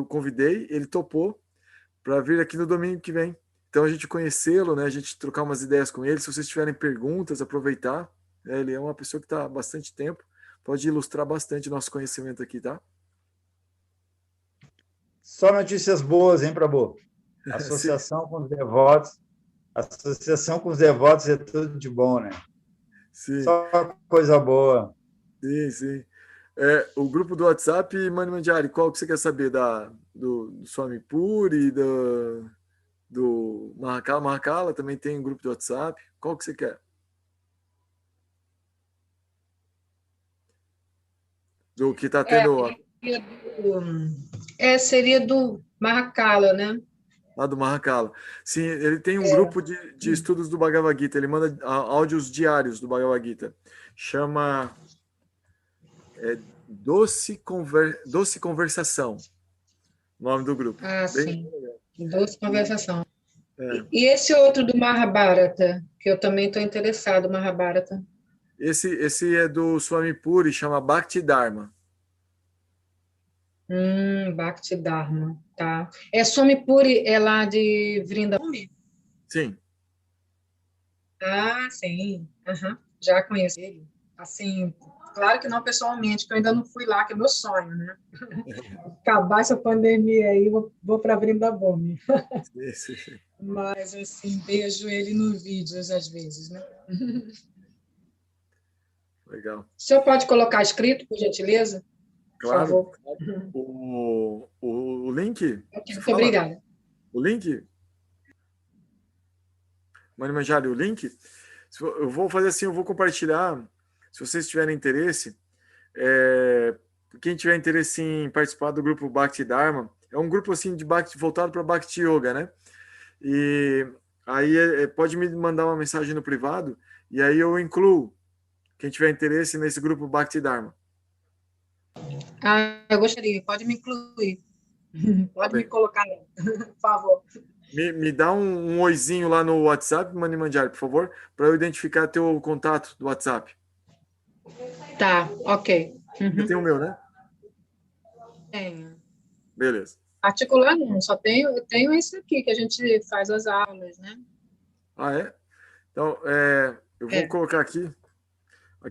convidei, ele topou para vir aqui no domingo que vem. Então, a gente conhecê-lo, né, a gente trocar umas ideias com ele. Se vocês tiverem perguntas, aproveitar. Ele é uma pessoa que está há bastante tempo, pode ilustrar bastante nosso conhecimento aqui, tá? Só notícias boas, hein, Prabhu? Associação com os devotos é tudo de bom, né? Sim. Só coisa boa. Sim, sim. O grupo do WhatsApp, Mani Mandiari, qual que você quer saber? Do Swami Puri, do Mahakala? Mahakala também tem um grupo do WhatsApp. Qual que você quer? Do que está tendo... Seria do Mahakala, né? Do Mahakala. Sim, ele tem um grupo de estudos do Bhagavad Gita. Ele manda áudios diários do Bhagavad Gita. Chama Doce Conversação. O nome do grupo. Sim. Doce Conversação. E esse outro do Mahabharata, que eu também estou interessado, Mahabharata. Esse é do Swami Puri, chama Bhakti Dharma. Bhakti Dharma, tá. Swami Puri é lá de Vrindavan? Sim. Sim. Já conheço ele. Assim, claro que não pessoalmente, porque eu ainda não fui lá, que é meu sonho, né? Acabar essa pandemia aí, vou para Vrindavan. Sim. Mas, assim, vejo ele no vídeos às vezes, né? Legal. O senhor pode colocar escrito, por gentileza? Claro. Por favor. O link? Muito obrigada. O link? Mani Manjari, o link? Eu vou fazer assim, eu vou compartilhar. Se vocês tiverem interesse, quem tiver interesse em participar do grupo Bhakti Dharma, é um grupo assim de Bhakti, voltado para Bhakti Yoga, né? E aí pode me mandar uma mensagem no privado e aí eu incluo quem tiver interesse nesse grupo Bhakti Dharma. Eu gostaria, pode me incluir. Pode me colocar, por favor. Me dá um oizinho lá no WhatsApp, Mani Mandiari, por favor, para eu identificar teu contato do WhatsApp. Tá, ok. Você tem o meu, né? Tenho. Beleza. Particular não, eu tenho esse aqui que a gente faz as aulas, né? Ah, é? Então, eu vou colocar aqui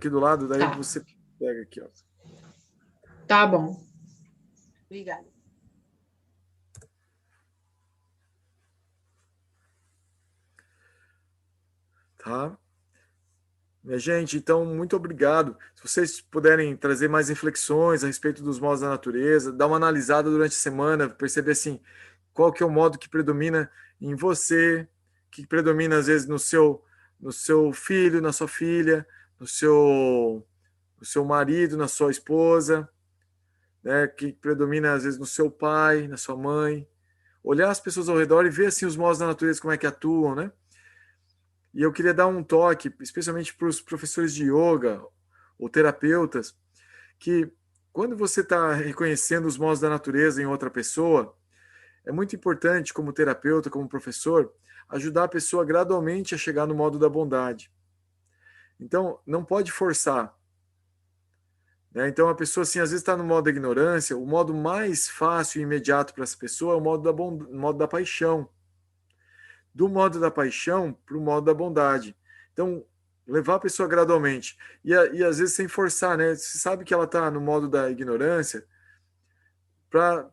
do lado, daí você pega aqui, ó. Tá bom. Obrigada. Tá? Minha gente, então, muito obrigado. Se vocês puderem trazer mais reflexões a respeito dos modos da natureza, dar uma analisada durante a semana, perceber assim, qual que é o modo que predomina em você, que predomina às vezes no seu filho, na sua filha, no seu marido, na sua esposa, né, que predomina às vezes no seu pai, na sua mãe. Olhar as pessoas ao redor e ver assim os modos da natureza, como é que atuam, né? E eu queria dar um toque, especialmente para os professores de yoga ou terapeutas, que quando você está reconhecendo os modos da natureza em outra pessoa, é muito importante, como terapeuta, como professor, ajudar a pessoa gradualmente a chegar no modo da bondade. Então, não pode forçar. Né? Então, a pessoa, assim, às vezes está no modo da ignorância, o modo mais fácil e imediato para essa pessoa é o modo da paixão. Do modo da paixão para o modo da bondade. Então, levar a pessoa gradualmente. E às vezes sem forçar, né? Você sabe que ela está no modo da ignorância, para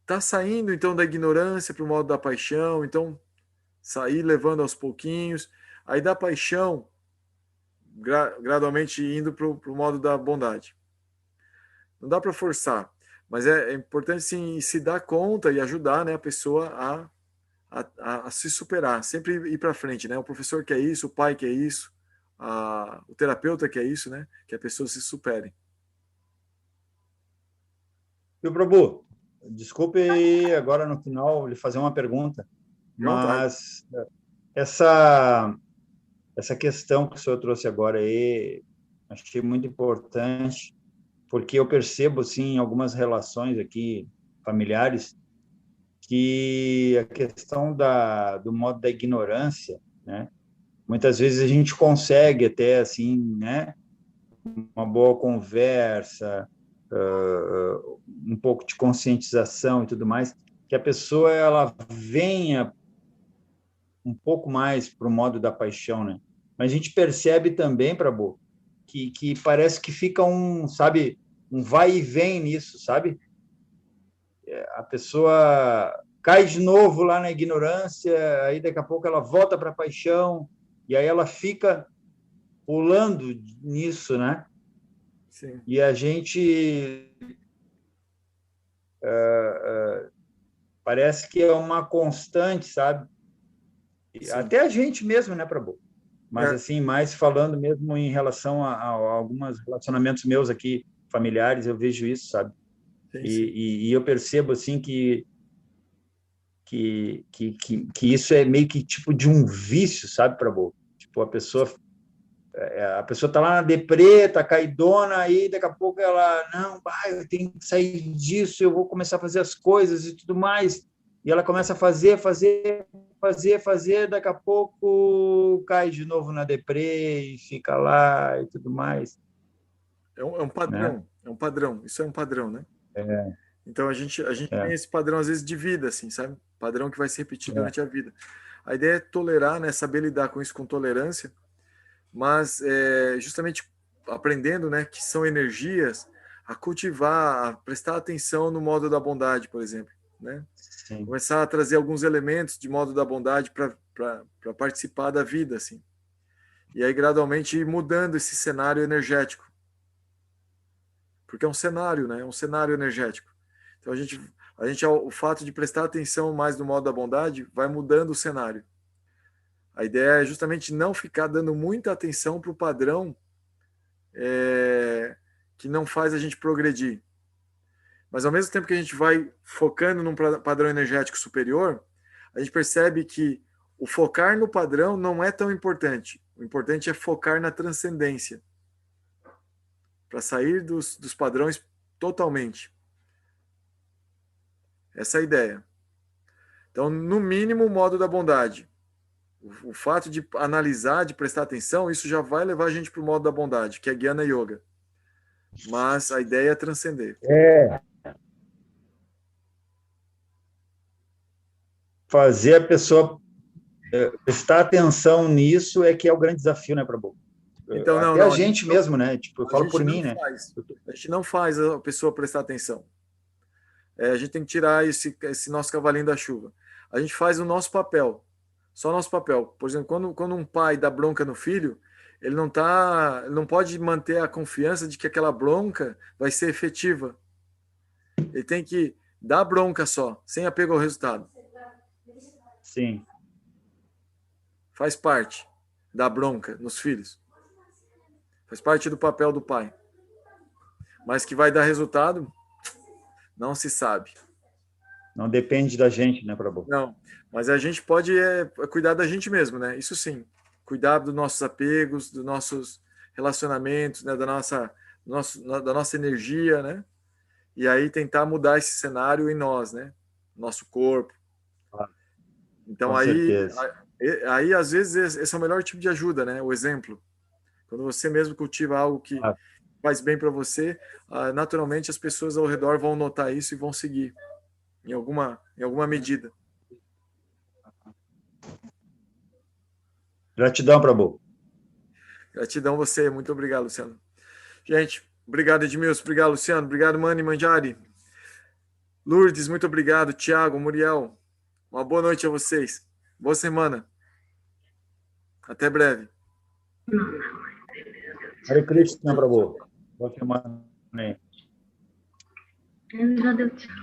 tá saindo então da ignorância para o modo da paixão, então sair levando aos pouquinhos, aí da paixão gradualmente indo para o modo da bondade. Não dá para forçar, mas é importante sim se dar conta e ajudar, né, a pessoa a se superar, sempre ir para frente, né? O professor quer isso, o pai quer isso, o terapeuta quer isso, né? Que a pessoa se supere. Viu, Prabhu? Desculpe agora no final lhe fazer uma pergunta, mas essa questão que o senhor trouxe agora aí, achei muito importante, porque eu percebo, assim, em algumas relações aqui familiares, que a questão do modo da ignorância, né? Muitas vezes a gente consegue até, assim, né? Uma boa conversa, um pouco de conscientização e tudo mais, que a pessoa ela venha um pouco mais para o modo da paixão, né? Mas a gente percebe também, Prabhu, que parece que fica sabe, um vai e vem nisso, sabe? A pessoa cai de novo lá na ignorância, aí daqui a pouco ela volta para a paixão, e aí ela fica pulando nisso, né? Sim. E a gente parece que é uma constante, sabe? Sim. Até a gente mesmo, né, Prabhu? Mas, assim, mais falando mesmo em relação a alguns relacionamentos meus aqui, familiares, eu vejo isso, sabe? Sim, e eu percebo, assim, que isso é meio que tipo de um vício, sabe, Prabhu? Tipo, a pessoa tá lá na deprê, tá caidona, aí daqui a pouco ela, não, eu tenho que sair disso, eu vou começar a fazer as coisas e tudo mais. E ela começa a fazer, daqui a pouco cai de novo na deprê e fica lá e tudo mais. É um padrão, né? É um padrão, isso é um padrão, né? Então a gente tem esse padrão às vezes de vida, assim, sabe? Padrão que vai se repetir durante a vida. A ideia é tolerar, né? Saber lidar com isso com tolerância, mas justamente aprendendo, né? Que são energias a cultivar, a prestar atenção no modo da bondade, por exemplo, né? Sim. Começar a trazer alguns elementos de modo da bondade para participar da vida, assim. E aí gradualmente ir mudando esse cenário energético. Porque é um cenário, né? É um cenário energético. Então a gente o fato de prestar atenção mais no modo da bondade vai mudando o cenário. A ideia é justamente não ficar dando muita atenção para o padrão que não faz a gente progredir. Mas ao mesmo tempo que a gente vai focando num padrão energético superior, a gente percebe que o focar no padrão não é tão importante. O importante é focar na transcendência, para sair dos padrões totalmente. Essa é a ideia. Então, no mínimo, o modo da bondade. O fato de analisar, de prestar atenção, isso já vai levar a gente para o modo da bondade, que é Jnana Yoga. Mas a ideia é transcender. fazer a pessoa prestar atenção nisso é que é o grande desafio, né, Prabhu? Então, Até a gente mesmo, né? Tipo, eu falo por mim, né? A gente não faz a pessoa prestar atenção. A gente tem que tirar esse nosso cavalinho da chuva. A gente faz o nosso papel, só o nosso papel. Por exemplo, quando um pai dá bronca no filho, ele não pode manter a confiança de que aquela bronca vai ser efetiva. Ele tem que dar bronca só, sem apego ao resultado. Sim. Faz parte da bronca nos filhos. Faz parte do papel do pai. Mas que vai dar resultado, não se sabe. Não depende da gente, né, Prabhu? Não, mas a gente pode cuidar da gente mesmo, né? Isso sim. Cuidar dos nossos apegos, dos nossos relacionamentos, né? da nossa energia, né? E aí tentar mudar esse cenário em nós, né? Nosso corpo. Então, aí, às vezes, esse é o melhor tipo de ajuda, né? O exemplo. Quando você mesmo cultiva algo que faz bem para você, naturalmente as pessoas ao redor vão notar isso e vão seguir em alguma medida. Gratidão, Prabhu. Gratidão você. Muito obrigado, Luciano. Gente, obrigado, Edmilson. Obrigado, Luciano. Obrigado, Mani Manjari. Lourdes, muito obrigado. Tiago, Muriel. Uma boa noite a vocês. Boa semana. Até breve. Hare Krishna, Prabhu. Boa semana. Já deu tchau.